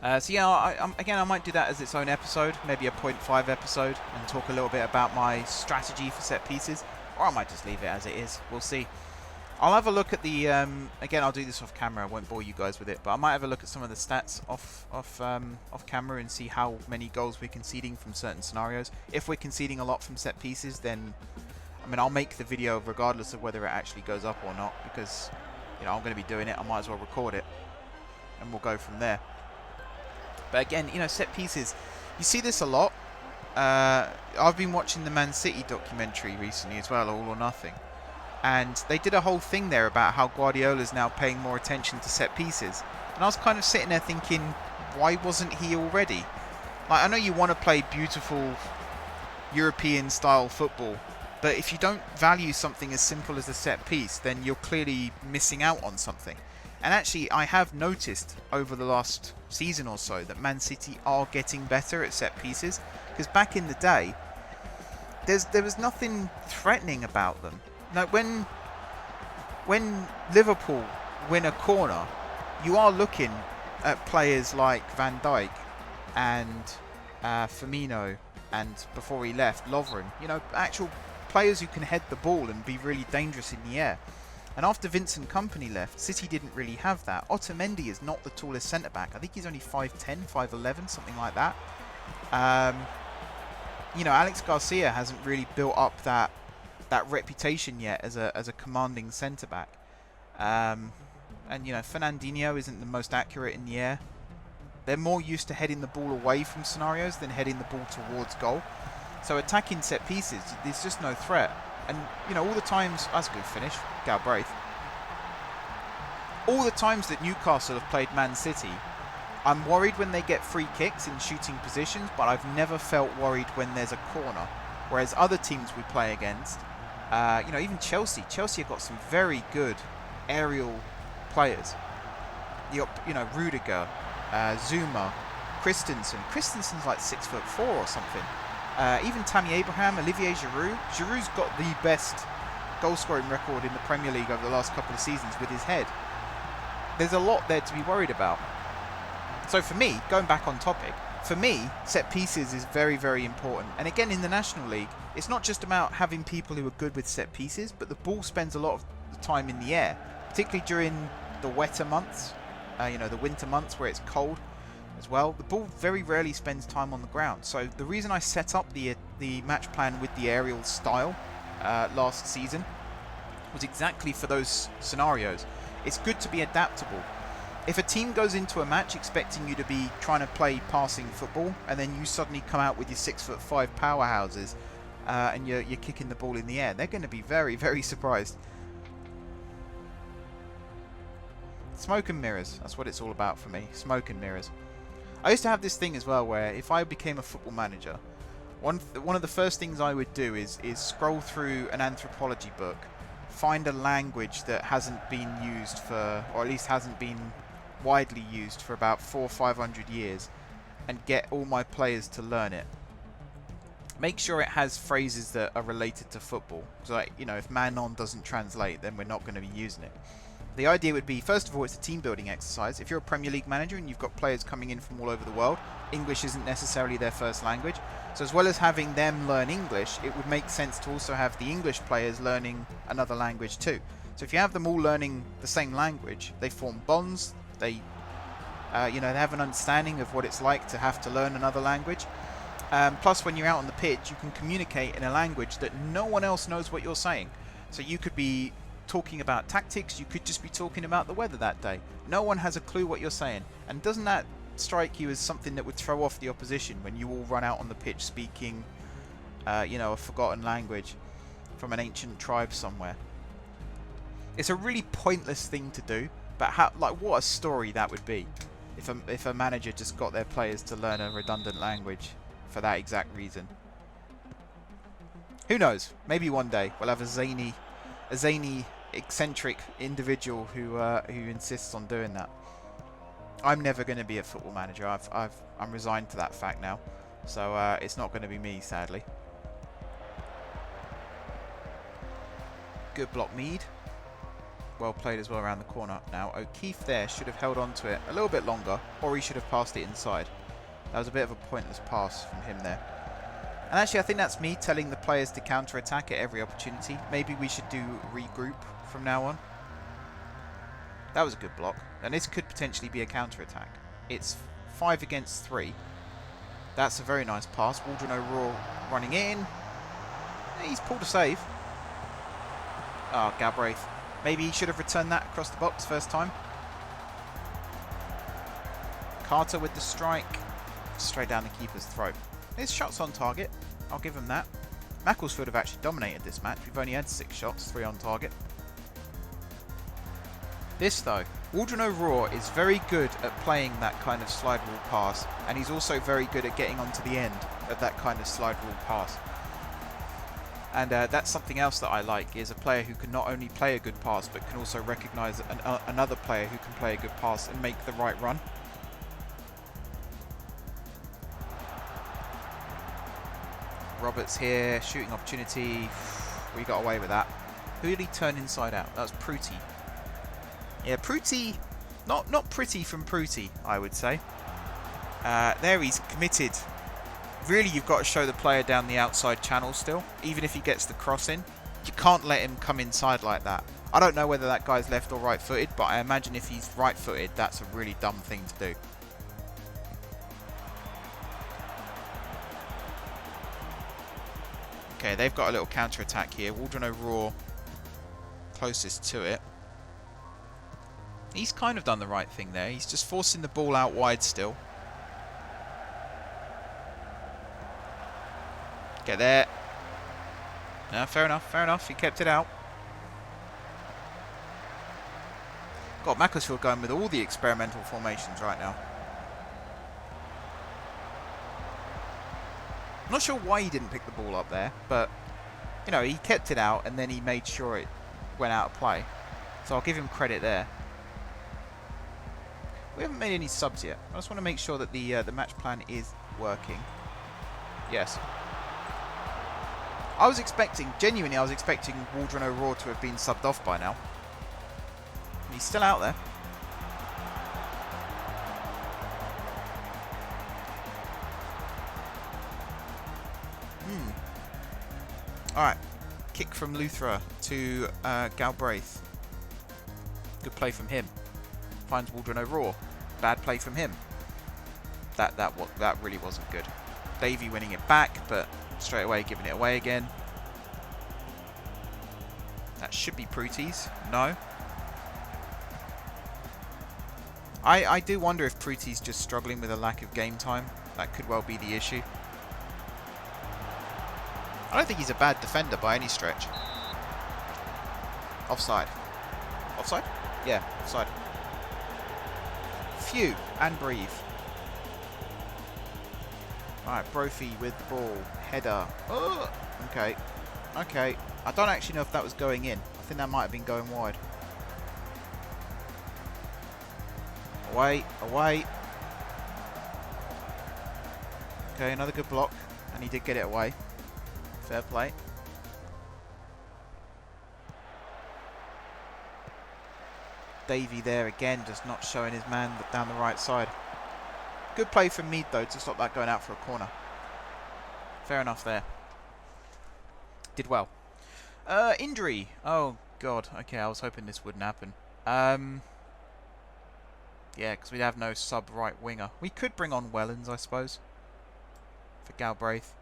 A: So yeah, again, I might do that as its own episode, maybe a 0.5 episode, and talk a little bit about my strategy for set pieces, or I might just leave it as it is. We'll see. I'll have a look at the, again, I'll do this off camera, I won't bore you guys with it, but I might have a look at some of the stats off camera and see how many goals we're conceding from certain scenarios. If we're conceding a lot from set pieces, then, I mean, I'll make the video regardless of whether it actually goes up or not, because, you know, I'm going to be doing it, I might as well record it, and we'll go from there. But again, you know, set pieces, you see this a lot. I've been watching the Man City documentary recently as well, All or Nothing. And they did a whole thing there about how Guardiola's now paying more attention to set pieces. And I was kind of sitting there thinking, why wasn't he already? Like, I know you want to play beautiful European-style football, but if you don't value something as simple as a set piece, then you're clearly missing out on something. And actually, I have noticed over the last season or so that Man City are getting better at set pieces. Because back in the day, there was nothing threatening about them. Now, when Liverpool win a corner, you are looking at players like Van Dijk and Firmino, and before he left, Lovren. You know, actual players who can head the ball and be really dangerous in the air. And after Vincent Kompany left, City didn't really have that. Otamendi is not the tallest centre-back. I think he's only 5'10", 5'11", something like that. You know, Alex Garcia hasn't really built up that reputation yet as a commanding centre-back. And, you know, Fernandinho isn't the most accurate in the air. They're more used to heading the ball away from scenarios than heading the ball towards goal. So attacking set pieces, there's just no threat. And, you know, all the times... That's a good finish. Galbraith. All the times that Newcastle have played Man City, I'm worried when they get free kicks in shooting positions, but I've never felt worried when there's a corner. Whereas other teams we play against, you know, even Chelsea. Chelsea have got some very good aerial players. You know, Rudiger, Zuma, Christensen. Christensen's like 6'4" or something. Even Tammy Abraham, Olivier Giroud. Giroud's got the best goal-scoring record in the Premier League over the last couple of seasons with his head. There's a lot there to be worried about. So for me, going back on topic, for me, set pieces is very, very important. And again, in the National League, it's not just about having people who are good with set pieces, but the ball spends a lot of the time in the air, particularly during the wetter months, you know, the winter months where it's cold as well. The ball very rarely spends time on the ground. So the reason I set up the match plan with the aerial style last season was exactly for those scenarios. It's good to be adaptable. If a team goes into a match expecting you to be trying to play passing football, and then you suddenly come out with your 6'5" powerhouses and you're kicking the ball in the air, they're going to be very, very surprised. Smoke and mirrors, that's what it's all about for me. Smoke and mirrors. I used to have this thing as well where if I became a football manager, one of the first things I would do is scroll through an anthropology book, find a language that hasn't been used for, or at least hasn't been widely used for about 400 or 500 years, and get all my players to learn it. Make sure it has phrases that are related to football. So, like, you know, if Manon doesn't translate, then we're not going to be using it. The idea would be, first of all, it's a team building exercise. If you're a Premier League manager and you've got players coming in from all over the world, English isn't necessarily their first language. So as well as having them learn English, it would make sense to also have the English players learning another language too. So if you have them all learning the same language, they form bonds, they you know, they have an understanding of what it's like to have to learn another language. Plus, when you're out on the pitch, you can communicate in a language that no one else knows what you're saying. So you could be talking about tactics, you could just be talking about the weather that day. No one has a clue what you're saying. And doesn't that strike you as something that would throw off the opposition when you all run out on the pitch speaking, you know, a forgotten language from an ancient tribe somewhere? It's a really pointless thing to do, but how, like, what a story that would be if a manager just got their players to learn a redundant language for that exact reason. Who knows? Maybe one day we'll have a zany, eccentric individual who insists on doing that. I'm never going to be a football manager. I'm resigned to that fact now. So it's not going to be me, sadly. Good block, Mead. well played as well around the corner. Now, O'Keefe there should have held on to it a little bit longer, or he should have passed it inside. That was a bit of a pointless pass from him there. And actually, I think that's me telling the players to counter-attack at every opportunity. Maybe we should do regroup from now on. That was a good block. And this could potentially be a counter-attack. It's 5 against 3. That's a very nice pass. Waldron O'Rourke running in. He's pulled a save. Oh, Galbraith. Maybe he should have returned that across the box first time. Carter with the strike. Straight down the keeper's throat. His shots on target. I'll give him that. Macclesfield have actually dominated this match. We've only had 6 shots, 3 on target. This though, Waldron O'Rourke is very good at playing that kind of slide rule pass, and he's also very good at getting onto the end of that kind of slide rule pass. And that's something else that I like, is a player who can not only play a good pass, but can also recognise another player who can play a good pass and make the right run. Roberts here, shooting opportunity. We got away with that. Who did he turn inside out? That was Pruti. Yeah, Pruti, not pretty from Pruti, I would say. There he's committed. Really, you've got to show the player down the outside channel still, even if he gets the cross in. You can't let him come inside like that. I don't know whether that guy's left or right-footed, but I imagine if he's right-footed, that's a really dumb thing to do. Okay, they've got a little counter-attack here. Waldron O'Rourke closest to it. He's kind of done the right thing there. He's just forcing the ball out wide still. Get there. No, fair enough, fair enough. He kept it out. Got Macclesfield going with all the experimental formations right now. I'm not sure why he didn't pick the ball up there, but, you know, he kept it out and then he made sure it went out of play. So I'll give him credit there. We haven't made any subs yet. I just want to make sure that the match plan is working. Yes. I was expecting, genuinely, I was expecting Waldron O'Rourke to have been subbed off by now. He's still out there. Alright. Kick from Luthra to Galbraith. Good play from him. Finds Waldron O'Rourke. Bad play from him. That really wasn't good. Davey winning it back, but straight away giving it away again. That should be Pruti's. No. I do wonder if Pruti's just struggling with a lack of game time. That could well be the issue. I don't think he's a bad defender by any stretch. Offside. Offside? Yeah, offside. Phew, and breathe. Alright, Brophy with the ball. Header. Oh, okay. Okay. I don't actually know if that was going in. I think that might have been going wide. Away, away. Okay, another good block. And he did get it away. Fair play. Davey there again, just not showing his man down the right side. Good play from Mead though to stop that going out for a corner. Fair enough there. Did well. Injury. Oh god. Okay, I was hoping this wouldn't happen. Yeah, because we'd have no sub right winger. We could bring on Wellens, I suppose, for Galbraith.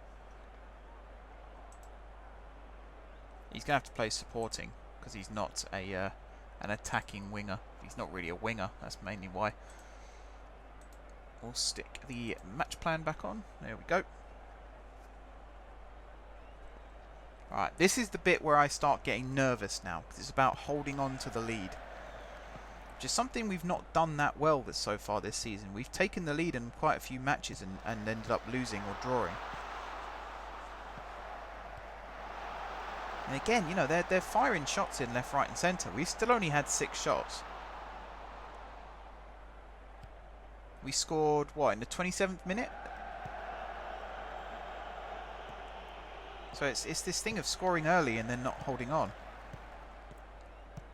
A: He's going to have to play supporting because he's not a an attacking winger. He's not really a winger. That's mainly why. We'll stick the match plan back on. There we go. Right, this is the bit where I start getting nervous now, because it's about holding on to the lead. Which is something we've not done that well so far this season. We've taken the lead in quite a few matches and ended up losing or drawing. And again, you know, they're firing shots in left, right and centre. We've still only had 6 shots. We scored, what, in the 27th minute? So it's this thing of scoring early and then not holding on.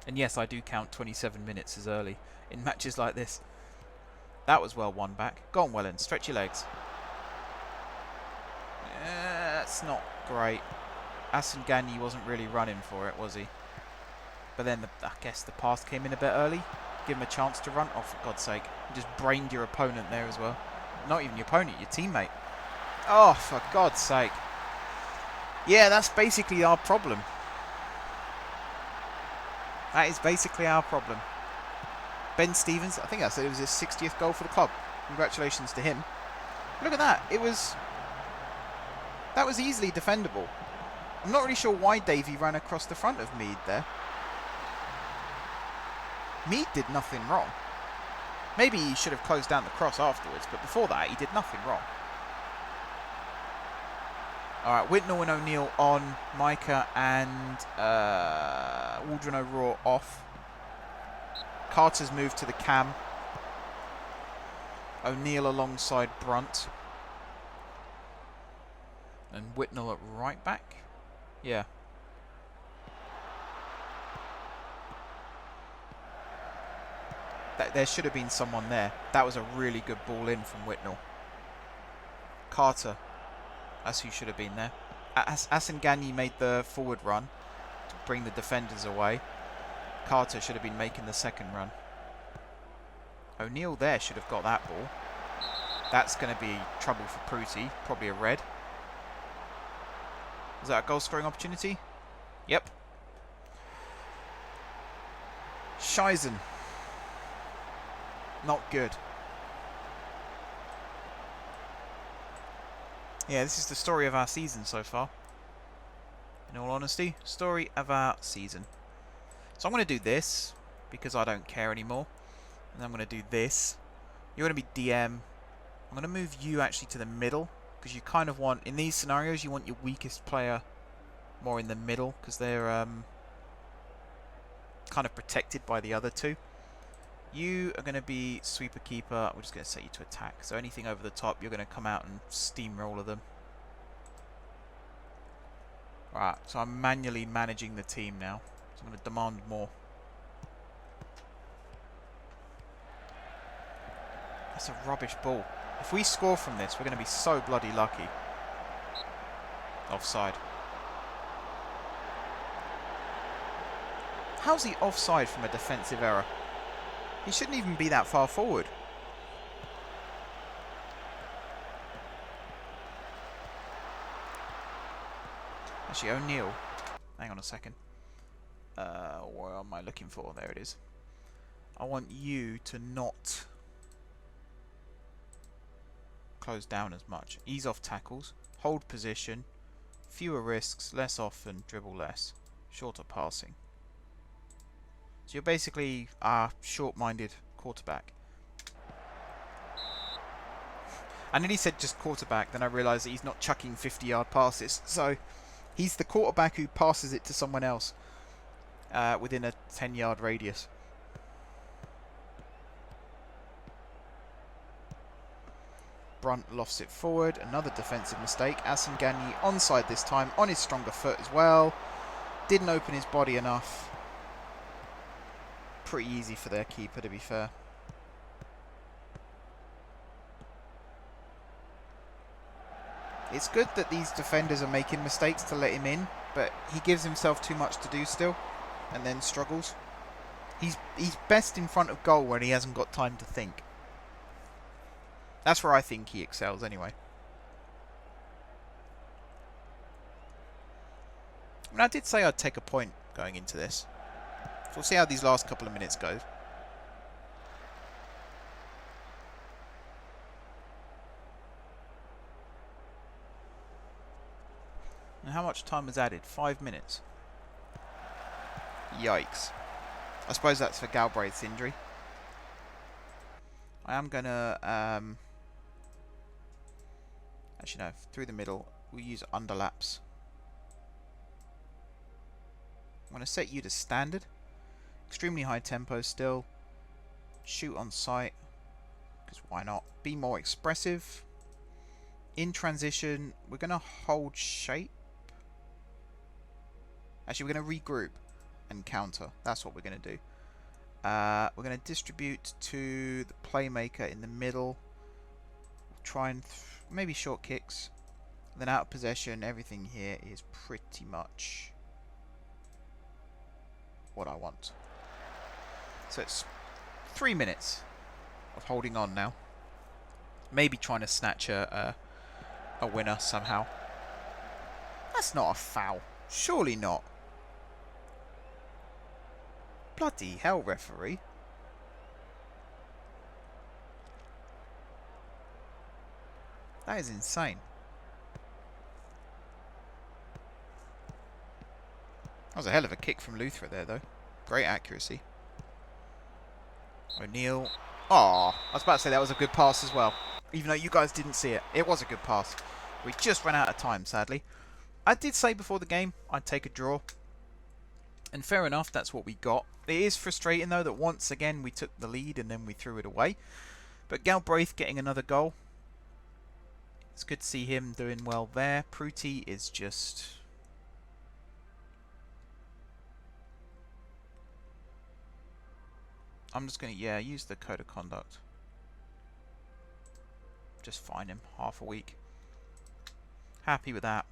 A: And yes, I do count 27 minutes as early in matches like this. That was well won back. Go on, Welland. Stretch your legs. That's not great. Asengani wasn't really running for it, was he? But then I guess the pass came in a bit early. Give him a chance to run. Oh, for God's sake. You just brained your opponent there as well. Not even your opponent, your teammate. Oh, for God's sake. Yeah, that's basically our problem. That is basically our problem. Ben Stevens, I think I said it was his 60th goal for the club. Congratulations to him. Look at that. That was easily defendable. I'm not really sure why Davey ran across the front of Mead there. Mead did nothing wrong. Maybe he should have closed down the cross afterwards, but before that he did nothing wrong. Alright, Whitnall and O'Neill on, Micah and Waldron O'Rourke off. Carter's moved to the cam. O'Neill alongside Brunt. And Whitnall at right back? Yeah. There should have been someone there. That was a really good ball in from Whitnall. Carter. That's who should have been there. Asengani made the forward run to bring the defenders away. Carter should have been making the second run. O'Neill there should have got that ball. That's going to be trouble for Pruti. Probably a red. Is that a goal scoring opportunity? Yep. Scheisen. Not good. Yeah, this is the story of our season so far. In all honesty, story of our season. So I'm going to do this because I don't care anymore. And I'm going to do this. You're going to be DM. I'm going to move you actually to the middle because you kind of want, in these scenarios, you want your weakest player more in the middle because they're kind of protected by the other two. You are going to be sweeper keeper. We're just going to set you to attack. So anything over the top, you're going to come out and steamroller them. Right, so I'm manually managing the team now. So I'm going to demand more. That's a rubbish ball. If we score from this, we're going to be so bloody lucky. Offside. How's he offside from a defensive error? He shouldn't even be that far forward. Actually, O'Neill. Hang on a second. What am I looking for? There it is. I want you to not close down as much. Ease off tackles. Hold position. Fewer risks. Less often. Dribble less. Shorter passing. So you're basically a short-minded quarterback. I nearly said just quarterback, then I realised that he's not chucking 50-yard passes. So he's the quarterback who passes it to someone else within a 10-yard radius. Brunt lofts it forward. Another defensive mistake. Asengani onside this time, on his stronger foot as well. Didn't open his body enough. Pretty easy for their keeper, to be fair. It's good that these defenders are making mistakes to let him in, but he gives himself too much to do still, and then struggles. He's best in front of goal when he hasn't got time to think. That's where I think he excels anyway. I mean, I did say I'd take a point going into this. So we'll see how these last couple of minutes go. And how much time was added? 5 minutes. Yikes. I suppose that's for Galbraith's injury. I am going to... actually, no. Through the middle. We'll use underlaps. I'm going to set you to standard. Extremely high tempo still. Shoot on sight. Because why not? Be more expressive. In transition, we're going to hold shape. Actually, we're going to regroup. and counter. That's what we're going to do. We're going to distribute to the playmaker in the middle. Try and maybe short kicks. Then out of possession, everything here is pretty much what I want. So it's 3 minutes of holding on now. Maybe trying to snatch a winner somehow. That's not a foul. Surely not. Bloody hell, referee. That is insane. That was a hell of a kick from Luther there, though. Great accuracy. O'Neill. Oh, I was about to say that was a good pass as well. Even though you guys didn't see it. It was a good pass. We just ran out of time, sadly. I did say before the game I'd take a draw. And fair enough, that's what we got. It is frustrating, though, that once again we took the lead and then we threw it away. But Galbraith getting another goal. It's good to see him doing well there. Pruti is just... I'm just going to, use the code of conduct. Just fine him. Half a week. Happy with that.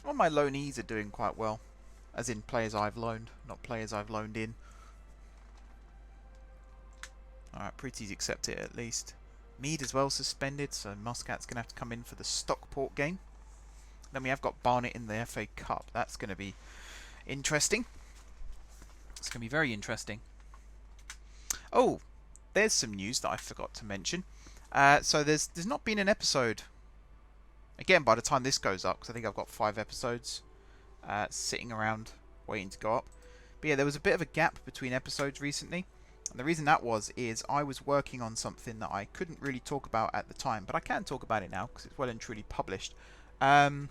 A: Some of my loanees are doing quite well. As in players I've loaned, not players I've loaned in. Alright, Pretty's accepted at least. Mead as well suspended, so Muscat's going to have to come in for the Stockport game. Then we have got Barnet in the FA Cup. That's going to be interesting. It's going to be very interesting. Oh, there's some news that I forgot to mention. So there's not been an episode. Again, by the time this goes up, because I think I've got 5 episodes sitting around waiting to go up. But yeah, there was a bit of a gap between episodes recently. And the reason that is I was working on something that I couldn't really talk about at the time. But I can talk about it now, because it's well and truly published. But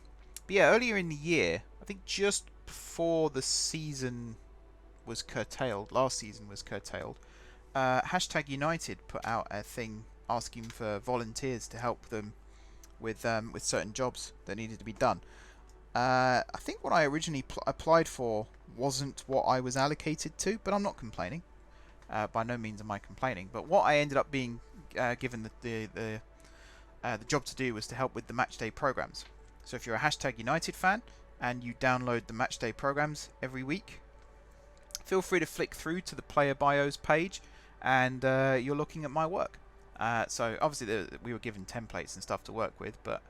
A: yeah, earlier in the year, I think just before the season was curtailed, last season was curtailed, Hashtag United put out a thing asking for volunteers to help them with certain jobs that needed to be done. I think what I originally applied for wasn't what I was allocated to, but I'm not complaining. By no means am I complaining. But what I ended up being given the job to do was to help with the matchday programs. So if you're a Hashtag United fan and you download the matchday programs every week, feel free to flick through to the player bios page, and you're looking at my work. So obviously we were given templates and stuff to work with, but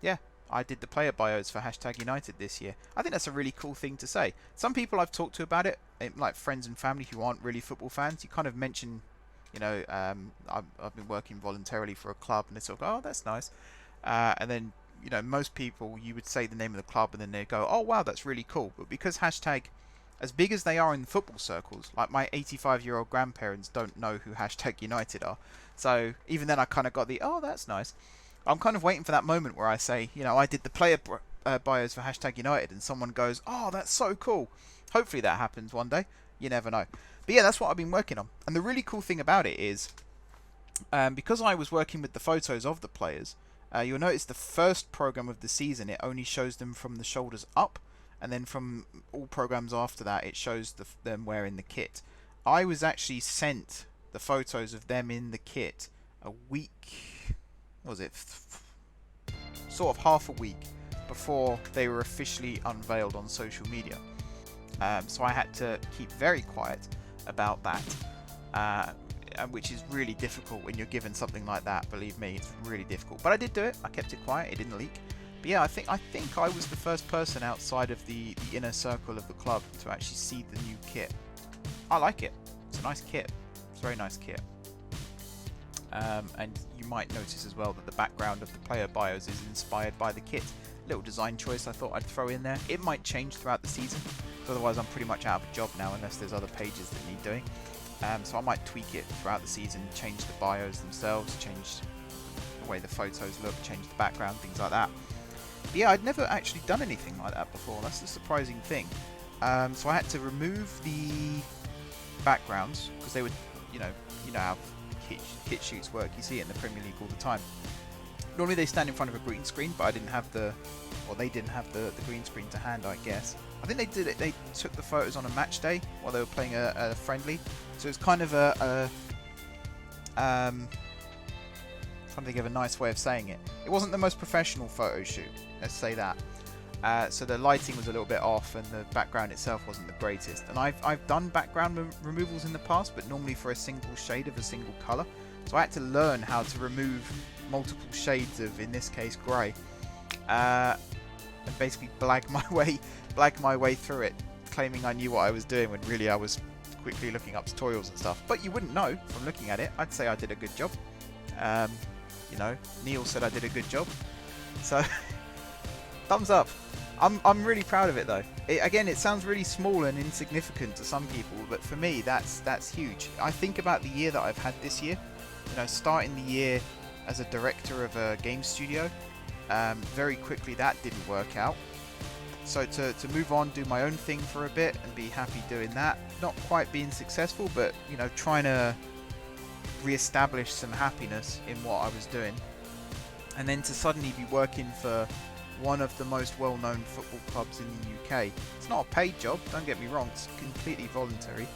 A: yeah, I did the player bios for Hashtag United this year. I think that's a really cool thing to say. Some people I've talked to about it, like friends and family who aren't really football fans, you kind of mention, you know, I've been working voluntarily for a club, and they sort of go, oh, that's nice. And then, you know, most people, you would say the name of the club, and then they go, oh, wow, that's really cool. But because Hashtag, as big as they are in football circles, like my 85-year-old grandparents don't know who Hashtag United are. So even then I kind of got the, oh, that's nice. I'm kind of waiting for that moment where I say, you know, I did the player bios for Hashtag United, and someone goes, oh, that's so cool. Hopefully that happens one day. You never know. But yeah, that's what I've been working on. And the really cool thing about it is, because I was working with the photos of the players, you'll notice the first program of the season, it only shows them from the shoulders up. And then from all programs after that, it shows them wearing the kit. I was actually sent the photos of them in the kit a week, what was it? Sort of half a week before they were officially unveiled on social media. So I had to keep very quiet about that, which is really difficult when you're given something like that. Believe me, it's really difficult. But I did do it. I kept it quiet. It didn't leak. But yeah, I think I was the first person outside of the inner circle of the club to actually see the new kit. I like it. It's a nice kit. It's a very nice kit. And you might notice as well that the background of the player bios is inspired by the kit. Little design choice I thought I'd throw in there. It might change throughout the season, otherwise I'm pretty much out of a job now unless there's other pages that need doing. So I might tweak it throughout the season, change the bios themselves, change the way the photos look, change the background, things like that. But yeah, I'd never actually done anything like that before. That's the surprising thing. So I had to remove the backgrounds because they would, you know how kit shoots work. You see it in the Premier League all the time. Normally they stand in front of a green screen, but I didn't have the, or they didn't have the green screen to hand, I guess. I think they did it. They took the photos on a match day while they were playing a friendly, so it's kind of trying to think of a nice way of saying it. It wasn't the most professional photo shoot, let's say that. So the lighting was a little bit off, and the background itself wasn't the greatest. And I've done background removals in the past, but normally for a single shade of a single color. So I had to learn how to remove multiple shades of, in this case, grey, and basically blag my way through it, claiming I knew what I was doing when really I was quickly looking up tutorials and stuff. But you wouldn't know from looking at it. I'd say I did a good job. You know, Neil said I did a good job, so thumbs up. I'm really proud of it though. Again, it sounds really small and insignificant to some people, but for me that's huge. I think about the year that I've had this year. You know, starting the year as a director of a game studio, very quickly that didn't work out. So to move on, do my own thing for a bit and be happy doing that. Not quite being successful, but you know, trying to re-establish some happiness in what I was doing. And then to suddenly be working for one of the most well-known football clubs in the UK. It's not a paid job, don't get me wrong, it's completely voluntary.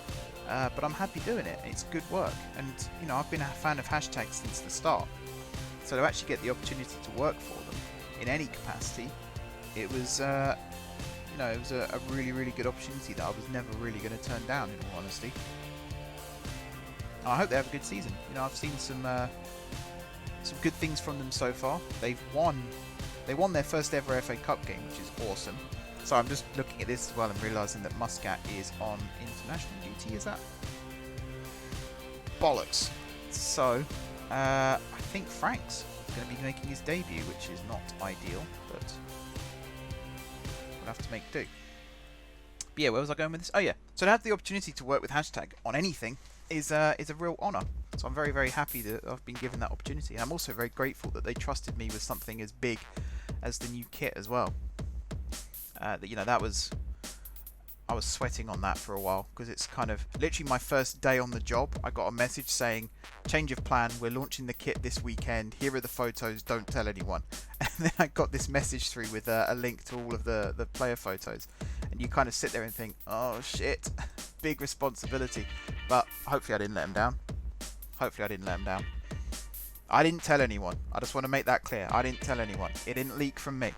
A: But I'm happy doing it. It's good work. And you know, I've been a fan of hashtags since the start. So to actually get the opportunity to work for them in any capacity, it was you know, it was a really, really good opportunity that I was never really going to turn down, in all honesty. I hope they have a good season. You know, I've seen some good things from them so far. They won their first ever FA Cup game, which is awesome. So I'm just looking at this as well and realising that Muscat is on international duty. Is that bollocks? So I think Frank's going to be making his debut, which is not ideal, but we'll have to make do. But yeah, where was I going with this? Oh yeah, so to have the opportunity to work with hashtag on anything is a real honour. So I'm very, very happy that I've been given that opportunity. And I'm also very grateful that they trusted me with something as big as the new kit as well. You know, I was sweating on that for a while, because it's kind of literally my first day on the job. I got a message saying, change of plan, we're launching the kit this weekend, here are the photos, don't tell anyone. And then I got this message through with a link to all of the player photos, and you kind of sit there and think, oh shit, big responsibility. But hopefully I didn't let them down. I didn't tell anyone. I just want to make that clear. I didn't tell anyone. It didn't leak from me.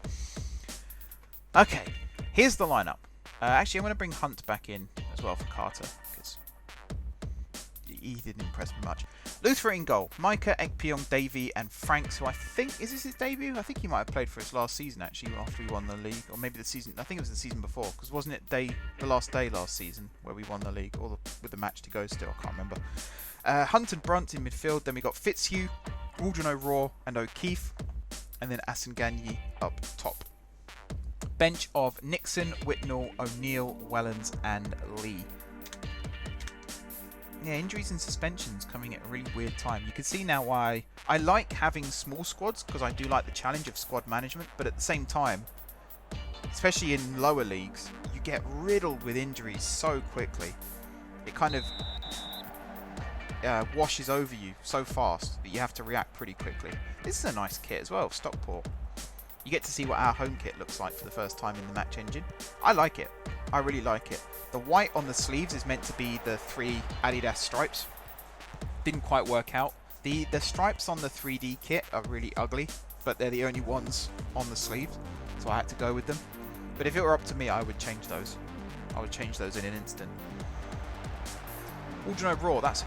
A: Okay, here's the lineup. Actually, I'm going to bring Hunt back in as well for Carter, because he didn't impress me much. Luther in goal. Micah, Ekpyong, Davey, and Franks, who I think, is this his debut? I think he might have played for us last season, actually, after we won the league. Or maybe the season, I think it was the season before, because wasn't it the last day last season where we won the league, or with the match to go still, I can't remember. Hunt and Brunt in midfield. Then we got Fitzhugh, Waldron O'Rourke, and O'Keefe. And then Asenganyi up top. Bench of Nixon, Whitnall, O'Neill, Wellens, and Lee. Yeah, injuries and suspensions coming at a really weird time. You can see now why I like having small squads, because I do like the challenge of squad management, but at the same time, especially in lower leagues, you get riddled with injuries so quickly. It kind of washes over you so fast that you have to react pretty quickly. This is a nice kit as well, Stockport. You get to see what our home kit looks like for the first time in the match engine. I like it. I really like it. The white on the sleeves is meant to be the 3 Adidas stripes. Didn't quite work out. The stripes on the 3D kit are really ugly, but they're the only ones on the sleeves, so I had to go with them. But if it were up to me, I would change those. I would change those in an instant. Waldron O'Rourke, that's a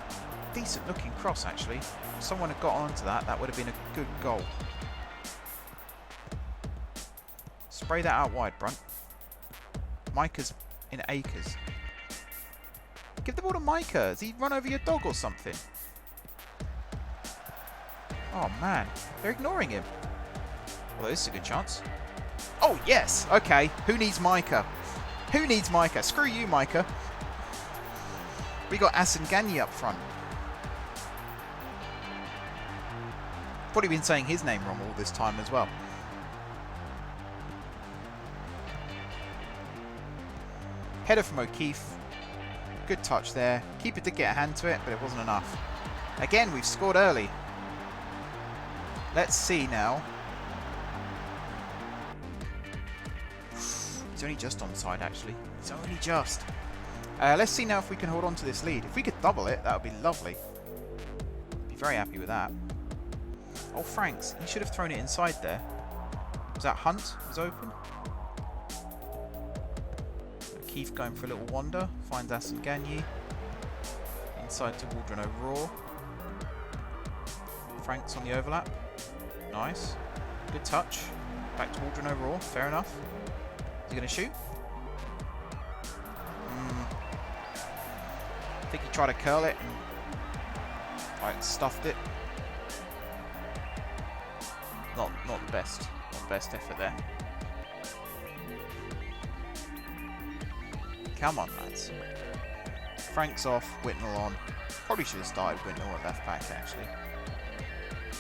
A: decent looking cross actually. If someone had got onto that, that would have been a good goal. Spray that out wide, Brunt. Micah's in acres. Give the ball to Micah. Has he run over your dog or something? Oh man, they're ignoring him. Well, this is a good chance. Oh yes, okay. Who needs Micah? Who needs Micah? Screw you, Micah. We got Asenganyi up front. Probably been saying his name wrong all this time as well. Header from O'Keefe. Good touch there. Keeper did get a hand to it, but it wasn't enough. Again, we've scored early. Let's see now. It's only just onside, actually. It's only just. Let's see now if we can hold on to this lead. If we could double it, that would be lovely. Be very happy with that. Oh, Franks. He should have thrown it inside there. Was that Hunt was open? Keith going for a little wander. Finds Asen Gagné. Inside to Waldron O'Rourke. Franks on the overlap. Nice. Good touch. Back to Waldron O'Rourke. Fair enough. Is he going to shoot? I think he tried to curl it and like stuffed it. Not the best. Not the best effort there. Come on, lads. Frank's off, Whitnell on. Probably should have started Whitnell at left back, actually.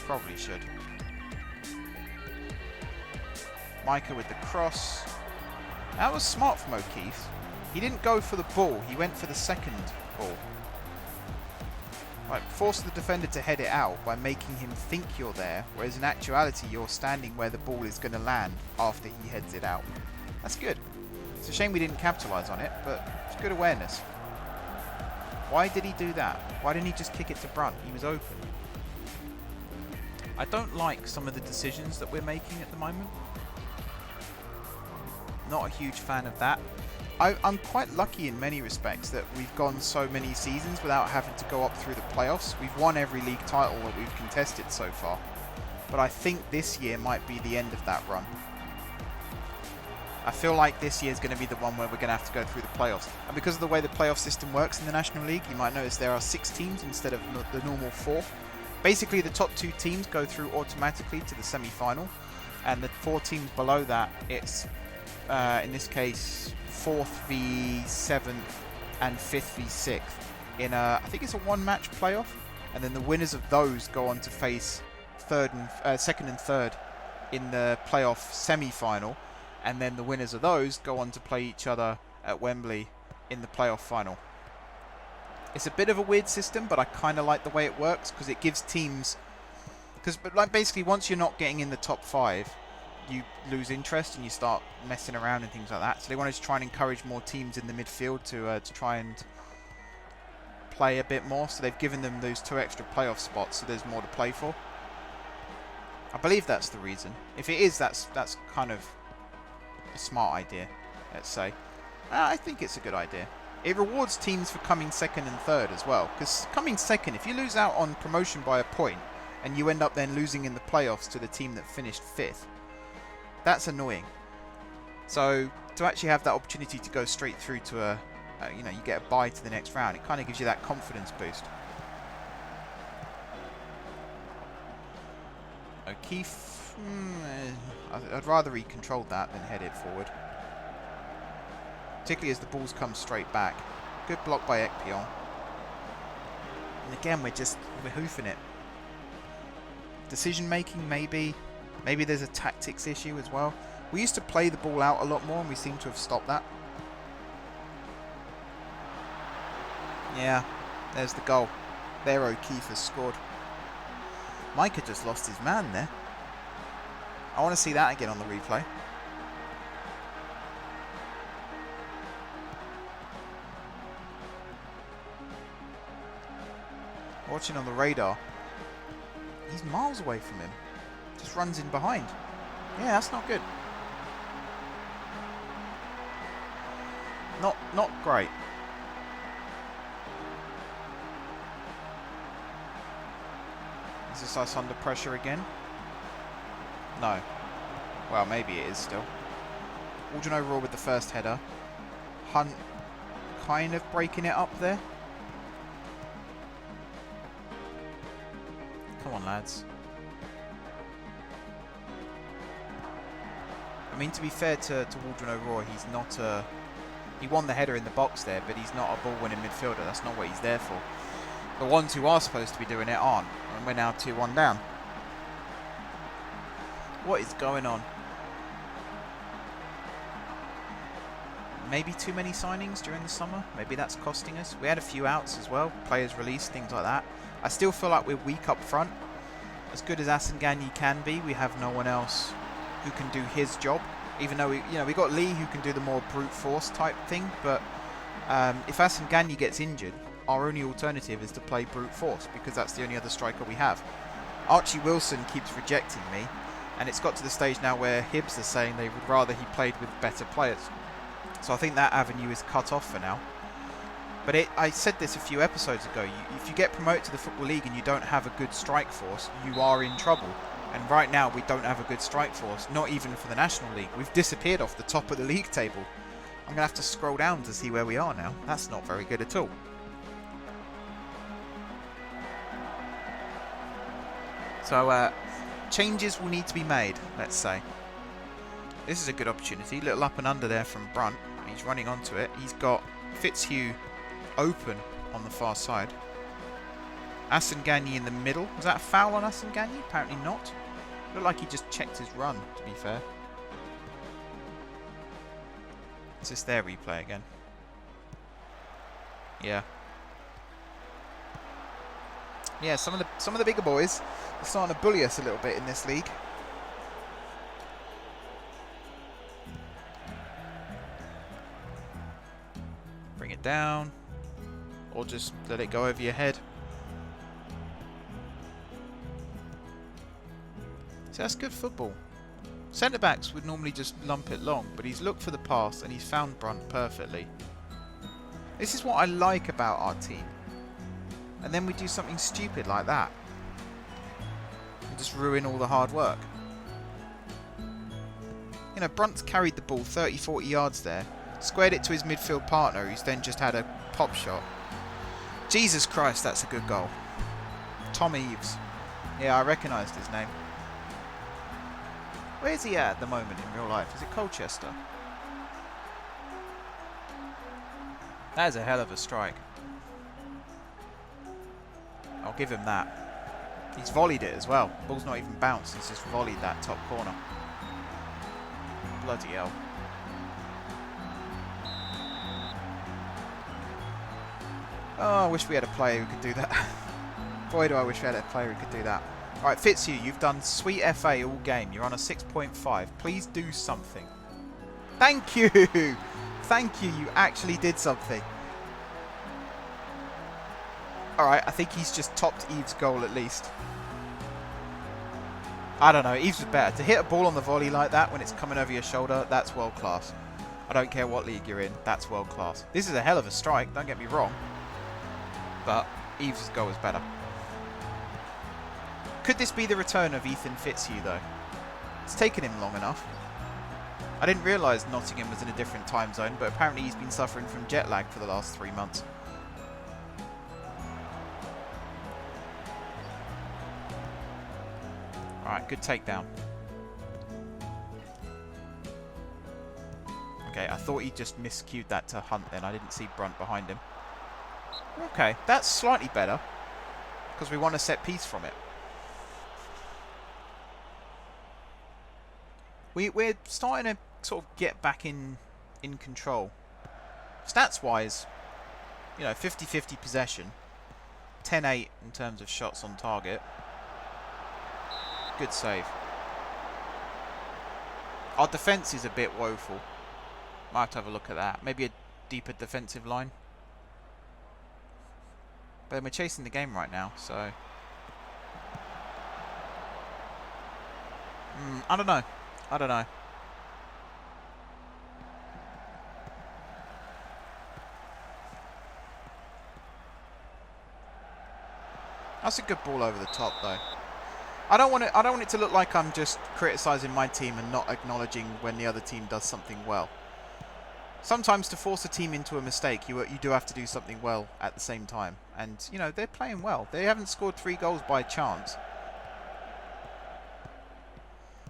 A: Probably should. Micah with the cross. That was smart from O'Keefe. He didn't go for the ball, he went for the second ball. Like, force the defender to head it out by making him think you're there, whereas in actuality you're standing where the ball is going to land after he heads it out. That's good. It's a shame we didn't capitalise on it, but it's good awareness. Why did he do that? Why didn't he just kick it to Brunt? He was open. I don't like some of the decisions that we're making at the moment. Not a huge fan of that. I'm quite lucky in many respects that we've gone so many seasons without having to go up through the playoffs. We've won every league title that we've contested so far. But I think this year might be the end of that run. I feel like this year is going to be the one where we're going to have to go through the playoffs. And because of the way the playoff system works in the National League, you might notice there are 6 teams instead of the normal 4. Basically, the top 2 teams go through automatically to the semi-final. And the 4 teams below that, it's, in this case, 4th v 7th and 5th v 6th. In I think it's a 1-match playoff. And then the winners of those go on to face 2nd and 3rd in the playoff semi-final. And then the winners of those go on to play each other at Wembley in the playoff final. It's a bit of a weird system, but I kind of like the way it works because it gives teams... Because like basically once you're not getting in the top 5, you lose interest and you start messing around and things like that. So they wanted to try and encourage more teams in the midfield to try and play a bit more. So they've given them those 2 extra playoff spots so there's more to play for. I believe that's the reason. If it is, that's kind of... a smart idea, let's say. I think it's a good idea. It rewards teams for coming 2nd and 3rd as well, because coming 2nd, if you lose out on promotion by a point and you end up then losing in the playoffs to the team that finished 5th, that's annoying. So to actually have that opportunity to go straight through to you get a bye to the next round, it kind of gives you that confidence boost. O'Keefe, I'd rather he controlled that than head it forward. Particularly as the balls come straight back. Good block by Ekpion. And again, we're hoofing it. Decision making, maybe. Maybe there's a tactics issue as well. We used to play the ball out a lot more and we seem to have stopped that. Yeah, there's the goal. There O'Keefe has scored. Micah just lost his man there. I want to see that again on the replay. Watching on the radar. He's miles away from him. Just runs in behind. Yeah, that's not good. Not great. Is this us under pressure again? No. Well, maybe it is still. Waldron O'Rourke with the first header. Hunt kind of breaking it up there. Come on, lads. I mean, to be fair to Waldron O'Rourke, he's not a... He won the header in the box there, but he's not a ball-winning midfielder. That's not what he's there for. The ones who are supposed to be doing it aren't. And we're now 2-1 down. What is going on? Maybe too many signings during the summer. Maybe that's costing us. We had a few outs as well. Players released, things like that. I still feel like we're weak up front. As good as Asengani can be, we have no one else who can do his job. Even though we got Lee who can do the more brute force type thing, but if Asengani gets injured, our only alternative is to play brute force because that's the only other striker we have. Archie Wilson keeps rejecting me, and it's got to the stage now where Hibs are saying they would rather he played with better players. So I think that avenue is cut off for now. But I said this a few episodes ago, if you get promoted to the Football League and you don't have a good strike force, you are in trouble. And right now we don't have a good strike force, not even for the National League. We've disappeared off the top of the league table. I'm going to have to scroll down to see where we are now. That's not very good at all. So changes will need to be made, let's say. This is a good opportunity. Little up and under there from Brunt. He's running onto it. He's got Fitzhugh open on the far side. Asengani in the middle. Was that a foul on Asengani? Apparently not. Looked like he just checked his run, to be fair. Is this their replay again? Yeah. Yeah, some of the bigger boys are starting to bully us a little bit in this league. Bring it down. Or just let it go over your head. So that's good football. Centre-backs would normally just lump it long, but he's looked for the pass and he's found Brunt perfectly. This is what I like about our team. And then we do something stupid like that. And just ruin all the hard work. You know, Brunt's carried the ball 30-40 yards there. Squared it to his midfield partner, who's then just had a pop shot. Jesus Christ, that's a good goal. Tom Eaves. Yeah, I recognised his name. Where's he at the moment in real life? Is it Colchester? That is a hell of a strike. I'll give him that. He's volleyed it as well. Ball's not even bounced. He's just volleyed that top corner. Bloody hell. Oh, I wish we had a player who could do that. Boy, do I wish we had a player who could do that. Alright, Fitzhugh, you've done sweet FA all game. You're on a 6.5. Please do something. Thank you! Thank you, you actually did something. Alright, I think he's just topped Eve's goal at least. I don't know, Eve's was better. To hit a ball on the volley like that when it's coming over your shoulder, that's world class. I don't care what league you're in, that's world class. This is a hell of a strike, don't get me wrong. But Eve's goal was better. Could this be the return of Ethan Fitzhugh, though? It's taken him long enough. I didn't realise Nottingham was in a different time zone, but apparently he's been suffering from jet lag for the last 3 months. Alright, good takedown. Okay, I thought he just miscued that to Hunt then. I didn't see Brunt behind him. Okay, that's slightly better. Because we want a set piece from it. We're starting to sort of get back in control. Stats-wise, you know, 50-50 possession. 10-8 in terms of shots on target. Good save. Our defence is a bit woeful. Might have to have a look at that. Maybe a deeper defensive line. But we're chasing the game right now, so... I don't know. I don't know. That's a good ball over the top, though. I don't want it to look like I'm just criticising my team and not acknowledging when the other team does something well. Sometimes to force a team into a mistake, you do have to do something well at the same time. And, you know, they're playing well. They haven't scored 3 goals by chance.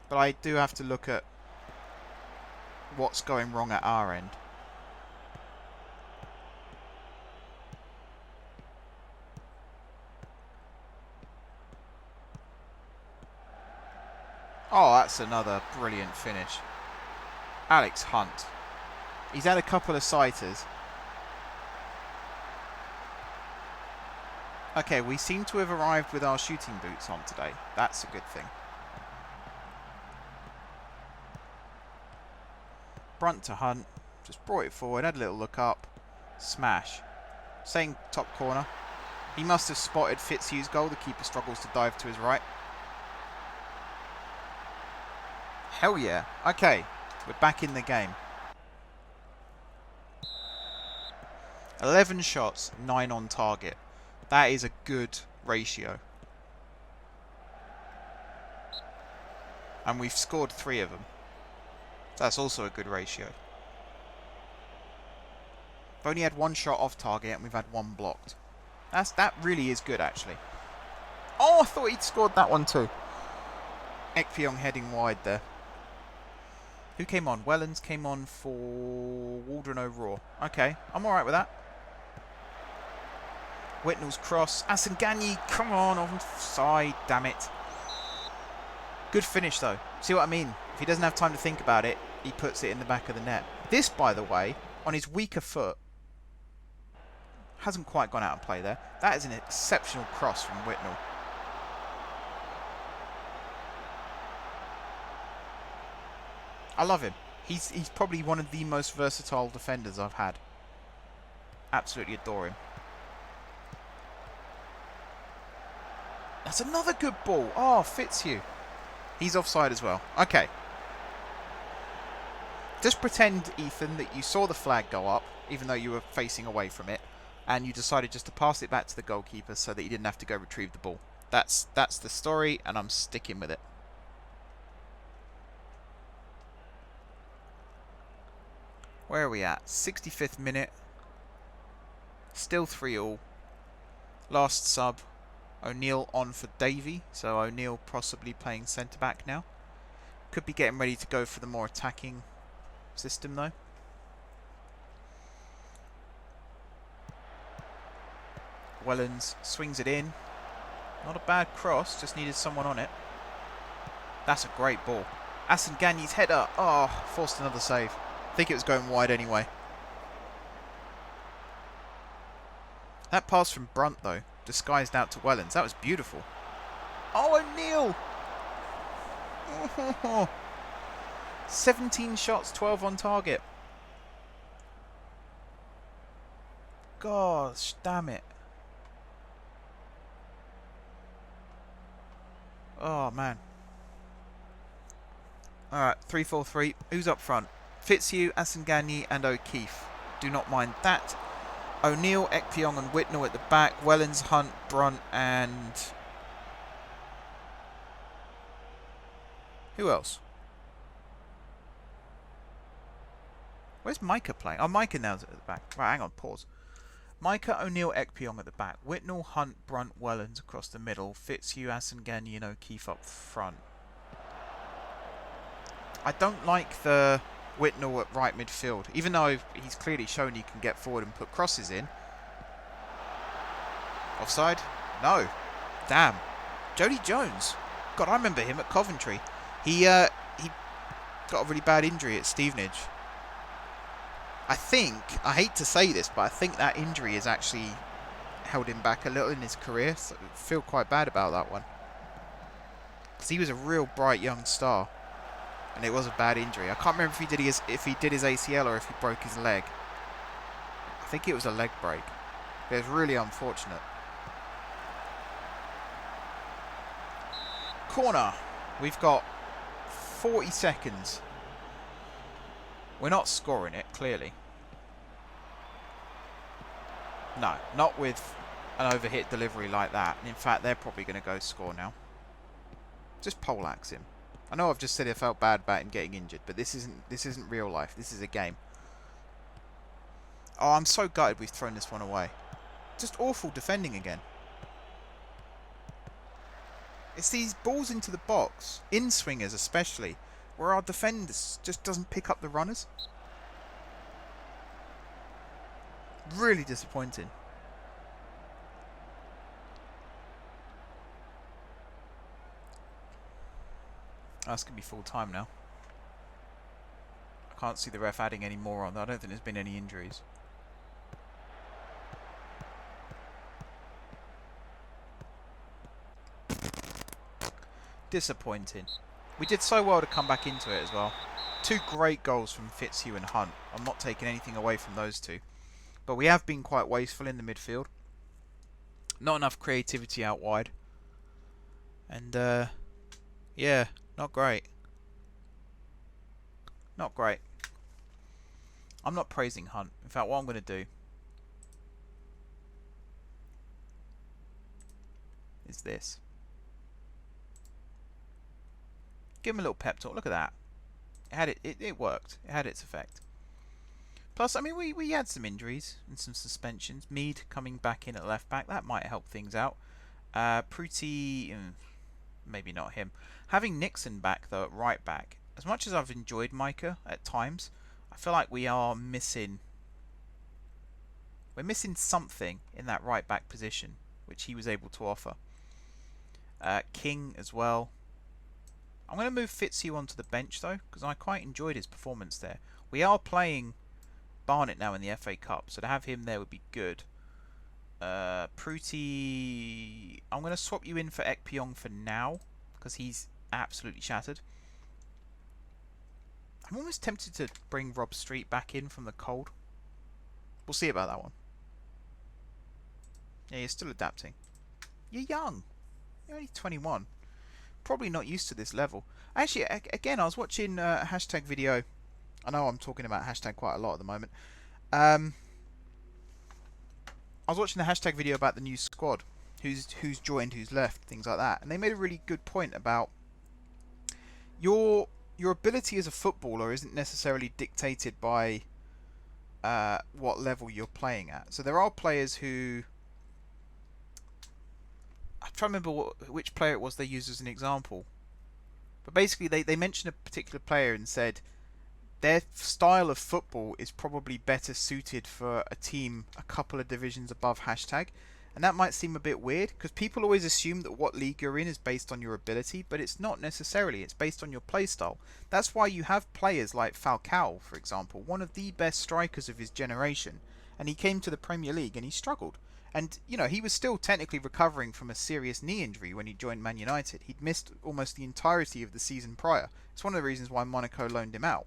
A: But I do have to look at what's going wrong at our end. Oh, that's another brilliant finish. Alex Hunt. He's had a couple of sighters. Okay, we seem to have arrived with our shooting boots on today. That's a good thing. Brunt to Hunt. Just brought it forward, had a little look up. Smash. Same top corner. He must have spotted Fitzhugh's goal. The keeper struggles to dive to his right. Hell yeah. Okay, we're back in the game. 11 shots, 9 on target. That is a good ratio. And we've scored 3 of them. That's also a good ratio. We've only had 1 shot off target and we've had 1 blocked. That really is good, actually. Oh, I thought he'd scored that one too. Ekpyong heading wide there. Who came on? Wellens came on for Waldron O'Rourke. Okay, I'm alright with that. Whitnall's cross. Asengani, come on, offside, damn it. Good finish, though. See what I mean? If he doesn't have time to think about it, he puts it in the back of the net. This, by the way, on his weaker foot, hasn't quite gone out of play there. That is an exceptional cross from Whitnall. I love him. He's probably one of the most versatile defenders I've had. Absolutely adore him. That's another good ball. Oh, Fitzhugh. He's offside as well. Okay. Just pretend, Ethan, that you saw the flag go up, even though you were facing away from it, and you decided just to pass it back to the goalkeeper so that you didn't have to go retrieve the ball. That's the story, and I'm sticking with it. Where are we at? 65th minute. Still 3-3. Last sub. O'Neill on for Davey. So O'Neill possibly playing centre-back now. Could be getting ready to go for the more attacking system though. Wellens swings it in. Not a bad cross. Just needed someone on it. That's a great ball. Asengani's header. Oh, forced another save. I think it was going wide anyway. That pass from Brunt, though, disguised out to Wellens. That was beautiful. Oh, O'Neill! Oh, 17 shots, 12 on target. Gosh, damn it. Oh, man. Alright, 3-4-3. Who's up front? Fitzhugh, Asengani and O'Keefe. Do not mind that. O'Neill, Ekpyong and Whitnall at the back. Wellens, Hunt, Brunt and... who else? Where's Micah playing? Oh, Micah now's at the back. Right, hang on, pause. Micah, O'Neill, Ekpyong at the back. Whitnall, Hunt, Brunt, Wellens across the middle. Fitzhugh, Asengani and O'Keefe up front. I don't like the Whitnall at right midfield, even though he's clearly shown he can get forward and put crosses in. Offside? No. Damn. Jody Jones. God, I remember him at Coventry. He got a really bad injury at Stevenage. I hate to say this, but I think that injury has actually held him back a little in his career. So I feel quite bad about that one. Because he was a real bright young star. And it was a bad injury. I can't remember if he did his ACL or if he broke his leg. I think it was a leg break. It was really unfortunate. Corner. We've got 40 seconds. We're not scoring it, clearly. No, not with an overhit delivery like that. And in fact, they're probably going to go score now. Just poleaxe him. I know I've just said I felt bad about him getting injured, but this isn't real life. This is a game. Oh, I'm so gutted we've thrown this one away. Just awful defending again. It's these balls into the box, in-swingers especially, where our defenders just doesn't pick up the runners. Really disappointing. That's going to be full time now. I can't see the ref adding any more on. I don't think there's been any injuries. Disappointing. We did so well to come back into it as well. 2 great goals from Fitzhugh and Hunt. I'm not taking anything away from those 2. But we have been quite wasteful in the midfield. Not enough creativity out wide. And, yeah, not great. Not great. I'm not praising Hunt. In fact, what I'm going to do is this. Give him a little pep talk. Look at that. It worked. It had its effect. Plus, I mean, we had some injuries and some suspensions. Mead coming back in at left back. That might help things out. Pruti, maybe not him. Having Nixon back, though, at right back. As much as I've enjoyed Micah at times, I feel like we are missing... We're missing something in that right back position, which he was able to offer. King as well. I'm going to move Fitzhugh onto the bench, though, because I quite enjoyed his performance there. We are playing Barnet now in the FA Cup, so to have him there would be good. Pruti... I'm going to swap you in for Ekpyong for now, because he's absolutely shattered. I'm almost tempted to bring Rob Street back in from the cold. We'll see about that one. Yeah, you're still adapting. You're young. You're only 21. Probably not used to this level. Actually, again, I was watching a hashtag video. I know I'm talking about hashtag quite a lot at the moment. I was watching the hashtag video about the new squad. Who's joined, who's left, things like that. And they made a really good point about your ability as a footballer isn't necessarily dictated by what level you're playing at. So there are players who... I'm trying to remember which player it was they used as an example. But basically they mentioned a particular player and said their style of football is probably better suited for a team a couple of divisions above hashtag. And that might seem a bit weird because people always assume that what league you're in is based on your ability, but it's not necessarily. It's based on your play style. That's why you have players like Falcao, for example, one of the best strikers of his generation, and he came to the Premier League and he struggled. And, you know, he was still technically recovering from a serious knee injury when he joined Man United. He'd missed almost the entirety of the season prior. It's one of the reasons why Monaco loaned him out.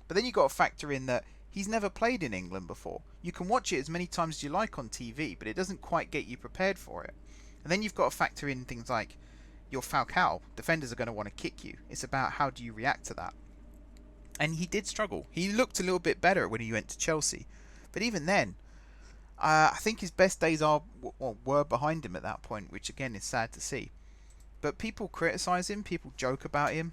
A: But then you've got to factor in that he's never played in England before. You can watch it as many times as you like on TV, but it doesn't quite get you prepared for it. And then you've got to factor in things like your Falcao. Defenders are going to want to kick you. It's about how do you react to that. And he did struggle. He looked a little bit better when he went to Chelsea. But even then, I think his best days were behind him at that point, which again is sad to see. But people criticise him, people joke about him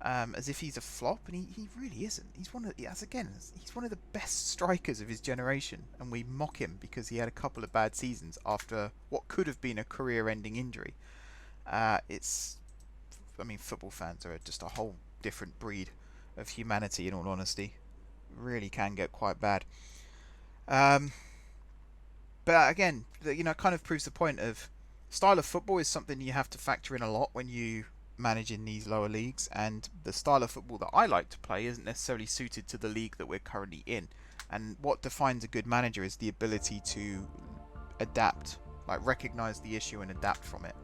A: as if he's a flop, and he really isn't. He's one of the best strikers of his generation, and we mock him because he had a couple of bad seasons after what could have been a career-ending injury. I mean, football fans are just a whole different breed of humanity. In all honesty, really can get quite bad. But again, you know, kind of proves the point of style of football is something you have to factor in a lot when you manage in these lower leagues, and the style of football that I like to play isn't necessarily suited to the league that we're currently in. And what defines a good manager is the ability to adapt, like recognise the issue and adapt from it,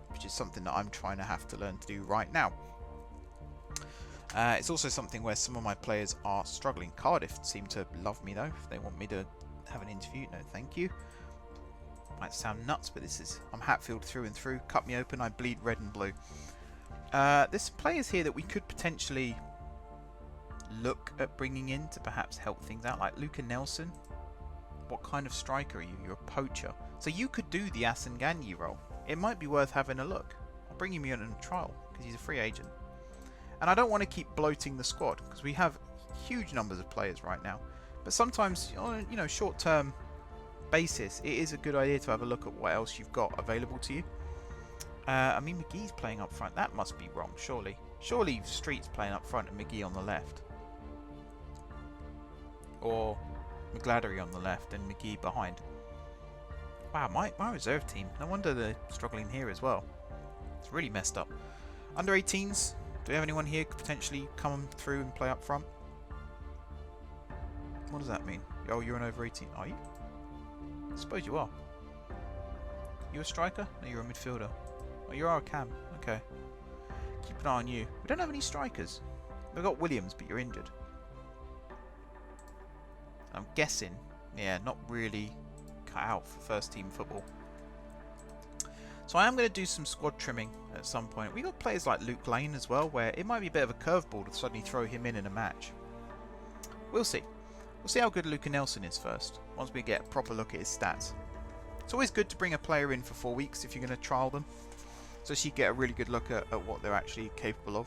A: which is something that I'm trying to have to learn to do right now. It's also something where some of my players are struggling. Cardiff seem to love me though. If they want me to have an interview, no thank you. Might sound nuts, but I'm Hatfield through and through. Cut me open, I bleed red and blue. There's some players here that we could potentially look at bringing in to perhaps help things out, like Luca Nelson. What kind of striker are you? You're a poacher. So you could do the Asenganyi role. It might be worth having a look. I'll bring him in on a trial because he's a free agent. And I don't want to keep bloating the squad because we have huge numbers of players right now. But sometimes, on a short-term basis, it is a good idea to have a look at what else you've got available to you. I mean, McGee's playing up front. That must be wrong, surely. Surely Street's playing up front and McGee on the left. Or McGladdery on the left and McGee behind. Wow, my reserve team. No wonder they're struggling here as well. It's really messed up. Under 18s, do we have anyone here who could potentially come through and play up front? What does that mean? Oh, you're an over 18. Are you? I suppose you are. You a striker? No, you're a midfielder. Oh, you are a cam. Okay. Keep an eye on you. We don't have any strikers. We've got Williams, but you're injured. I'm guessing, yeah, not really cut out for first team football. So I am going to do some squad trimming at some point. We got players like Luke Lane as well, where it might be a bit of a curveball to suddenly throw him in a match. We'll see. We'll see how good Luca Nelson is first, once we get a proper look at his stats. It's always good to bring a player in for 4 weeks if you're going to trial them, so you get a really good look at what they're actually capable of.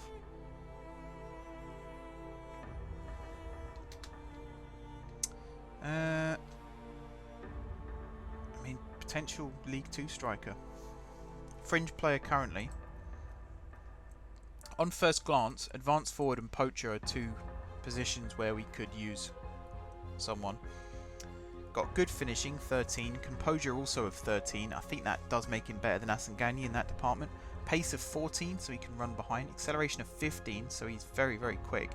A: I mean, potential League 2 striker. Fringe player currently. On first glance, advanced forward and poacher are two positions where we could use someone. Got good finishing, 13. Composure also of 13. I think that does make him better than Asangani in that department. Pace of 14, so he can run behind. Acceleration of 15, so he's very, very quick.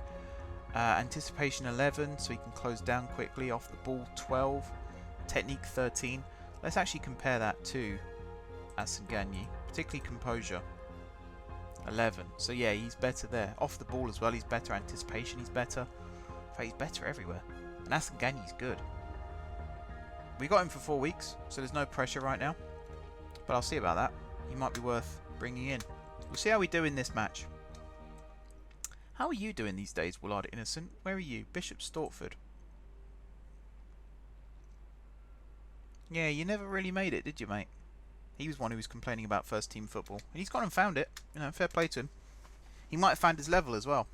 A: Anticipation 11, so he can close down quickly. Off the ball 12. Technique 13. Let's actually compare that to Asangani, particularly composure 11. So yeah, he's better there. Off the ball as well, he's better. Anticipation, he's better. In fact, he's better everywhere. And Asangani's good. We got him for 4 weeks, so there's no pressure right now. But I'll see about that. He might be worth bringing in. We'll see how we do in this match. How are you doing these days, Willard Innocent? Where are you? Bishop Stortford. Yeah, you never really made it, did you, mate? He was one who was complaining about first team football. And he's gone and found it. You know, fair play to him. He might have found his level as well.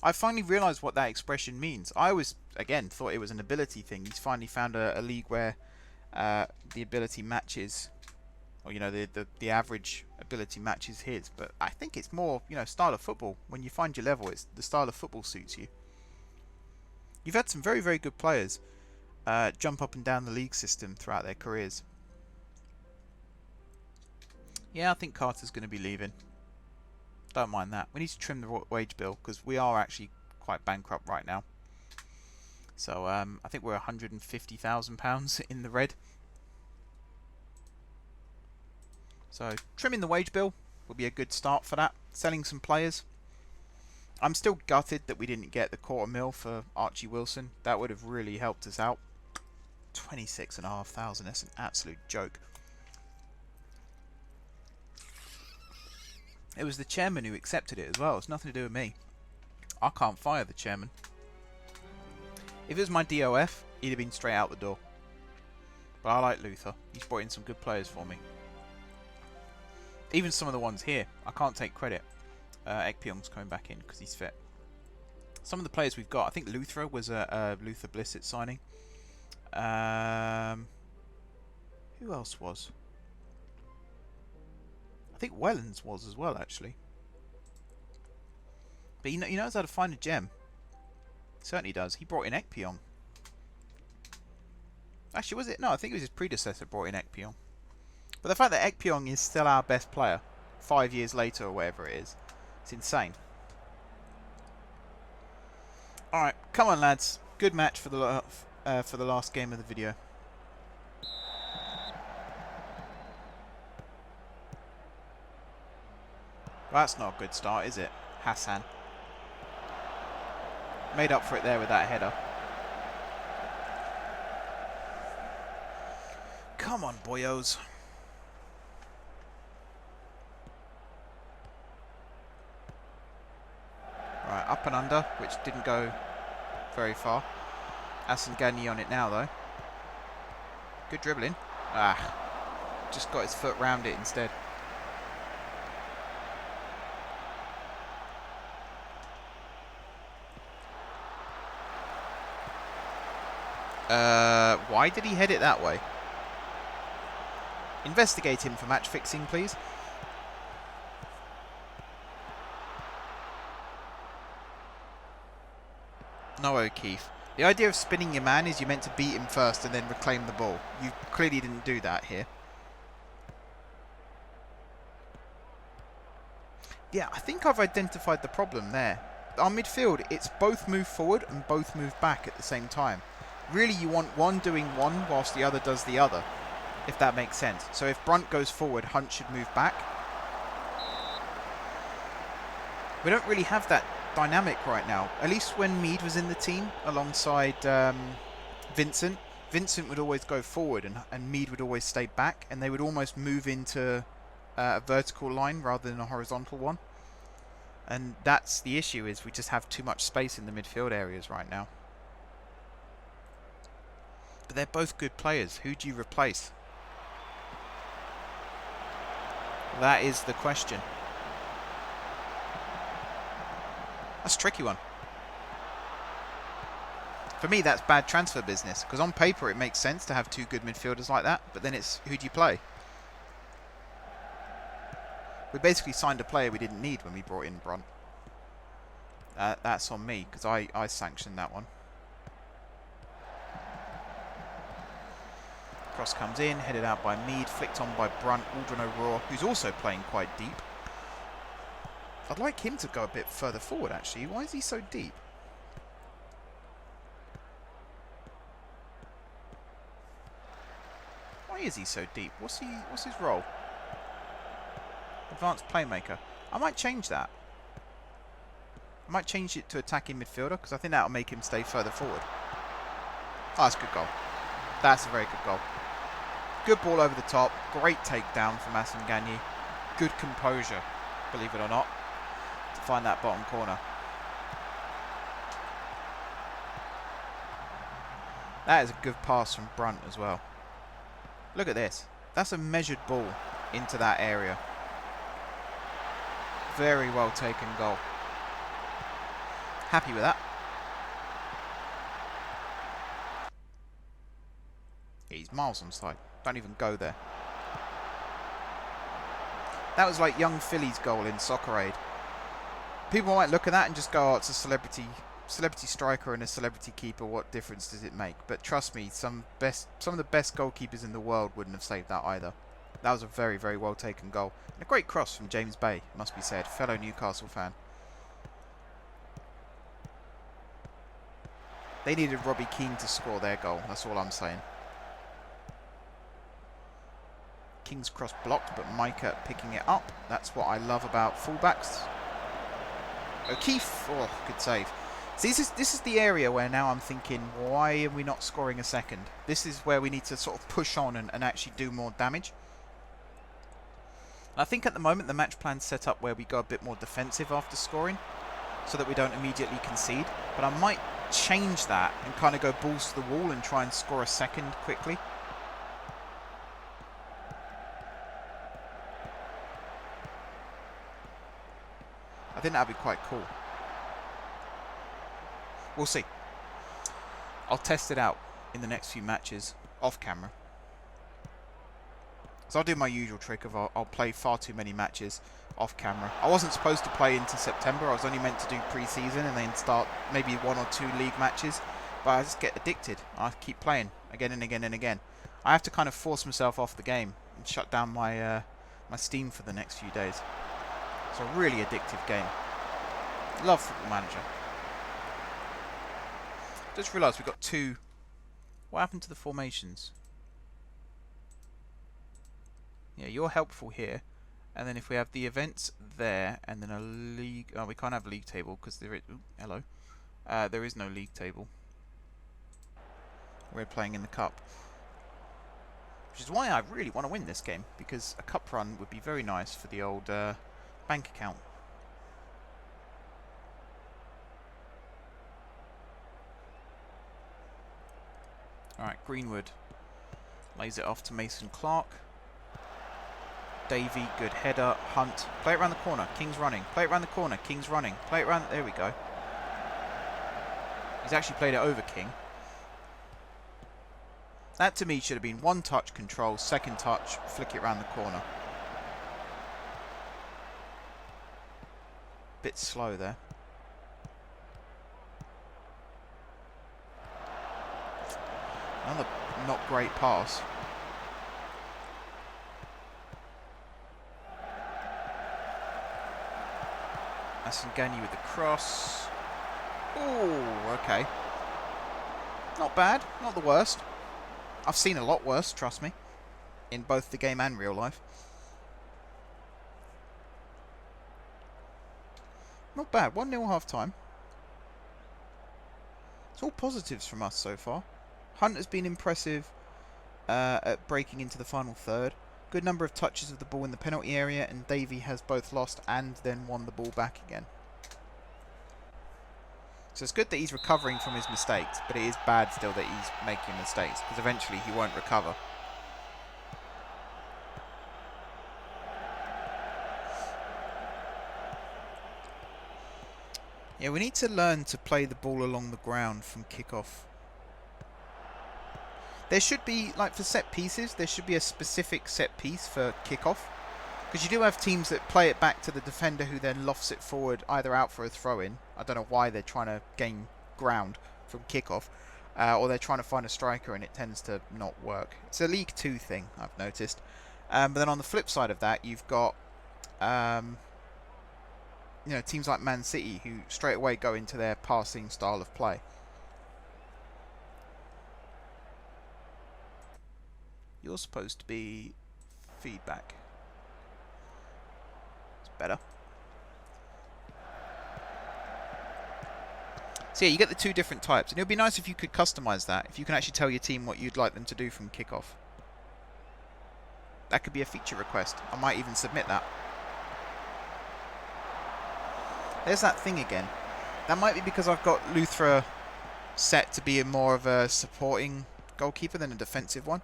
A: I finally realised what that expression means. I always, again, thought it was an ability thing. He's finally found a league where the ability matches, or you know, the average ability matches his. But I think it's more, you know, style of football. When you find your level, it's the style of football suits you. You've had some very, very good players jump up and down the league system throughout their careers. Yeah, I think Carter's going to be leaving. Don't mind that. We need to trim the wage bill because we are actually quite bankrupt right now. So I think we're £150,000 in the red. So trimming the wage bill will be a good start for that. Selling some players. I'm still gutted that we didn't get the £250,000 for Archie Wilson. That would have really helped us out. 26,500. That's an absolute joke. It was the chairman who accepted it as well. It's nothing to do with me. I can't fire the chairman. If it was my DOF, he'd have been straight out the door. But I like Luther. He's brought in some good players for me. Even some of the ones here, I can't take credit. Ekpyong's coming back in because he's fit. Some of the players we've got, I think Luther was a Luther Blissett signing. Who else was? I think Wellens was as well, actually. But he knows how to find a gem. Certainly does. He brought in Ekpyong. Actually, was it? No, I think it was his predecessor brought in Ekpyong. But the fact that Ekpyong is still our best player 5 years later or whatever it is, it's insane. Alright, come on lads. Good match for the last game of the video. Well, that's not a good start, is it? Hassan. Made up for it there with that header. Come on, boyos. Right, up and under, which didn't go very far. Asangani on it now, though. Good dribbling. Ah, just got his foot round it instead. Why did he head it that way? Investigate him for match fixing, please. No, O'Keefe. The idea of spinning your man is you're meant to beat him first and then reclaim the ball. You clearly didn't do that here. Yeah, I think I've identified the problem there. Our midfield, it's both move forward and both move back at the same time. Really, you want one doing one whilst the other does the other, if that makes sense. So if Brunt goes forward, Hunt should move back. We don't really have that dynamic right now. At least when Mead was in the team alongside Vincent. Vincent would always go forward and Mead would always stay back, and they would almost move into a vertical line rather than a horizontal one. And that's the issue, is we just have too much space in the midfield areas right now. But they're both good players. Who do you replace? That is the question. That's a tricky one. For me, that's bad transfer business, because on paper it makes sense to have two good midfielders like that, but then it's, who do you play? We basically signed a player we didn't need when we brought in Brunt. That's on me, because I sanctioned that one. Cross comes in, headed out by Mead, flicked on by Brunt. Aldrin O'Rourke, who's also playing quite deep. I'd like him to go a bit further forward, actually. Why is he so deep? Why is he so deep? What's his role? Advanced playmaker. I might change that. I might change it to attacking midfielder, because I think that'll make him stay further forward. Oh, that's a good goal. That's a very good goal. Good ball over the top. Great takedown from Asengani. Good composure, believe it or not, to find that bottom corner. That is a good pass from Brunt as well. Look at this. That's a measured ball into that area. Very well taken goal. Happy with that. Yeah, he's miles on side. Don't even go there. That was like young Philly's goal in Soccer Aid. People might look at that and just go, oh, it's a celebrity striker and a celebrity keeper. What difference does it make? But trust me, some of the best goalkeepers in the world wouldn't have saved that either. That was a very, very well taken goal. And a great cross from James Bay, must be said. Fellow Newcastle fan. They needed Robbie Keane to score their goal. That's all I'm saying. King's cross blocked, but Micah picking it up. That's what I love about fullbacks. O'Keefe, oh, good save. See, this is the area where now I'm thinking, why are we not scoring a second? This is where we need to sort of push on and actually do more damage. I think at the moment the match plan's set up where we go a bit more defensive after scoring, so that we don't immediately concede. But I might change that and kind of go balls to the wall and try and score a second quickly. I think that'd be quite cool. We'll see. I'll test it out in the next few matches off camera. So I'll do my usual trick of I'll play far too many matches off camera. I wasn't supposed to play into September. I was only meant to do pre-season and then start maybe 1 or 2 league matches. But I just get addicted. I keep playing again and again and again. I have to kind of force myself off the game and shut down my my Steam for the next few days. It's a really addictive game. Love Football Manager. Just realised we've got 2. What happened to the formations? Yeah, you're helpful here. And then if we have the events there, and then a league... Oh, we can't have a league table because there is... Ooh, hello. There is no league table. We're playing in the cup. Which is why I really want to win this game, because a cup run would be very nice for the old bank account. Alright, Greenwood lays it off to Mason Clark. Davey, good header. Hunt, play it around the corner. King's running. Play it around the corner. King's running. Play it around. There we go. He's actually played it over King. That to me should have been 1 touch control, 2nd touch, flick it around the corner. Bit slow there. Another not great pass. Asengani with the cross. Oh, okay. Not bad. Not the worst. I've seen a lot worse, trust me. In both the game and real life. Not bad. 1-0 half time. It's all positives from us so far. Hunt has been impressive at breaking into the final third. Good number of touches of the ball in the penalty area, and Davey has both lost and then won the ball back again. So it's good that he's recovering from his mistakes, but it is bad still that he's making mistakes, because eventually he won't recover. Yeah, we need to learn to play the ball along the ground from kickoff. There should be, like for set pieces, there should be a specific set piece for kickoff. Because you do have teams that play it back to the defender who then lofts it forward, either out for a throw-in. I don't know why they're trying to gain ground from kickoff. Or they're trying to find a striker and it tends to not work. It's a League 2 thing, I've noticed. But then on the flip side of that, you've got teams like Man City who straight away go into their passing style of play. You're supposed to be feedback. It's better. So yeah, you get the two different types. And it would be nice if you could customize that. If you can actually tell your team what you'd like them to do from kickoff. That could be a feature request. I might even submit that. There's that thing again. That might be because I've got Luthra set to be more of a supporting goalkeeper than a defensive one.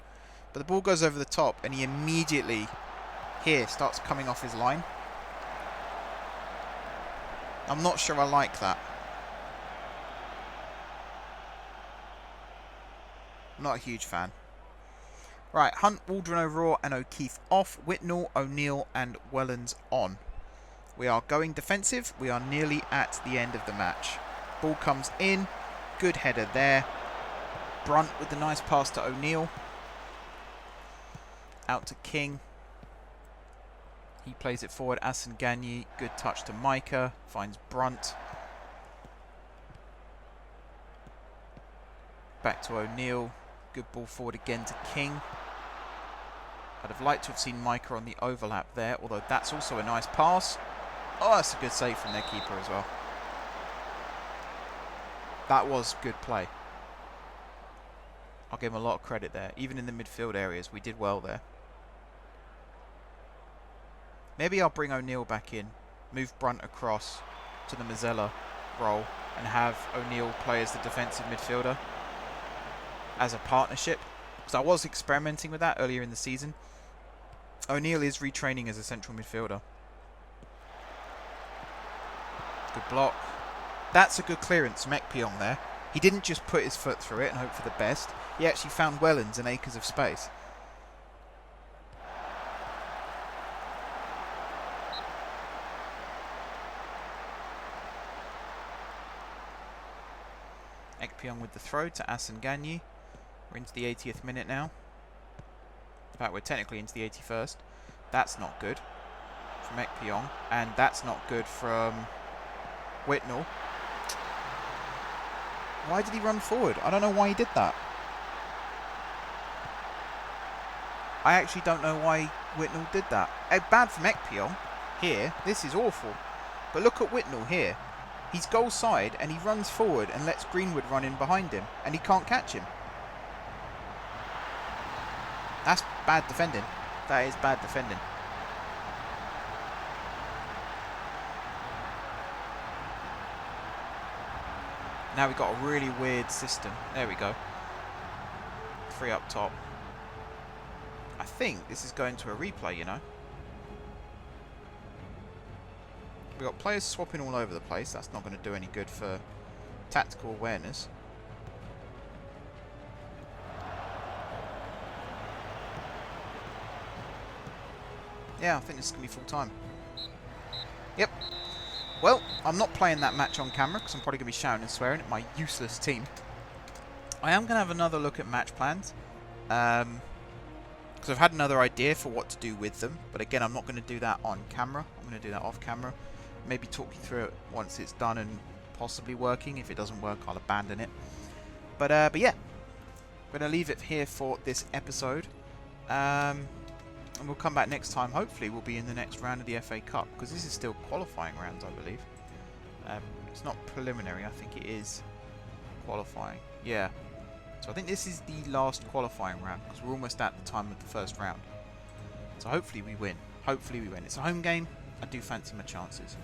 A: But the ball goes over the top and he immediately here starts coming off his line. I'm not sure I like that. I'm not a huge fan. Right, Hunt, Waldron, O'Rourke and O'Keefe off. Whitnall, O'Neill and Wellens on. We are going defensive. We are nearly at the end of the match. Ball comes in. Good header there. Brunt with the nice pass to O'Neill. Out to King. He plays it forward. Asenganyi. Good touch to Micah. Finds Brunt. Back to O'Neill. Good ball forward again to King. I'd have liked to have seen Micah on the overlap there, although that's also a nice pass. Oh, that's a good save from their keeper as well. That was good play. I'll give him a lot of credit there. Even in the midfield areas, we did well there. Maybe I'll bring O'Neill back in, move Brunt across to the Mazzella role, and have O'Neill play as the defensive midfielder as a partnership. Because I was experimenting with that earlier in the season. O'Neill is retraining as a central midfielder. Good block. That's a good clearance from Ekpiong there. He didn't just put his foot through it and hope for the best. He actually found Wellens and acres of space. Ekpiong with the throw to Asenganyi. We're into the 80th minute now. In fact, we're technically into the 81st. That's not good from Ekpiong. And that's not good from Whitnall. Why did he run forward? I don't know why he did that. I actually don't know why Whitnall did that. Bad from Ekpiong here. This is awful. But look at Whitnall here. He's goal side and he runs forward and lets Greenwood run in behind him. And he can't catch him. That's bad defending. That is bad defending. Now we've got a really weird system. There we go. 3 up top. I think this is going to a replay, you know. We've got players swapping all over the place. That's not going to do any good for tactical awareness. Yeah, I think this is going to be full time. Yep. Well, I'm not playing that match on camera because I'm probably going to be shouting and swearing at my useless team. I am going to have another look at match plans. Because I've had another idea for what to do with them. But again, I'm not going to do that on camera. I'm going to do that off camera. Maybe talk you through it once it's done and possibly working. If it doesn't work, I'll abandon it. But yeah. I'm going to leave it here for this episode. And we'll come back next time. Hopefully we'll be in the next round of the FA Cup, because this is still qualifying rounds, I believe. It's not preliminary, I think it is qualifying. Yeah. So I think this is the last qualifying round, because we're almost at the time of the first round. So hopefully we win. Hopefully we win. It's a home game. I do fancy my chances.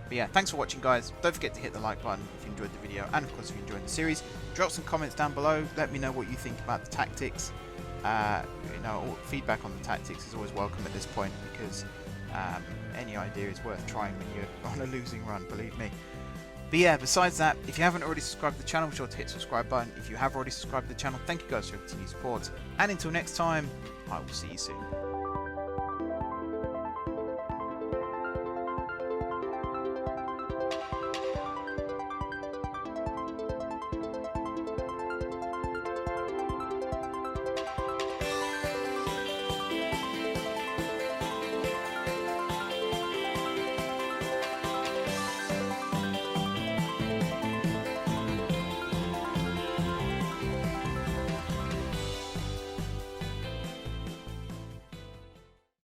A: But yeah, thanks for watching, guys. Don't forget to hit the like button if you enjoyed the video, and of course if you enjoyed the series. Drop some comments down below. Let me know what you think about the tactics. You know, feedback on the tactics is always welcome at this point, because any idea is worth trying when you're on a losing run, believe me. But yeah, besides that, if you haven't already subscribed to the channel, be sure to hit the subscribe button. If you have already subscribed to the channel, thank you guys for your continued support. And until next time, I will see you soon.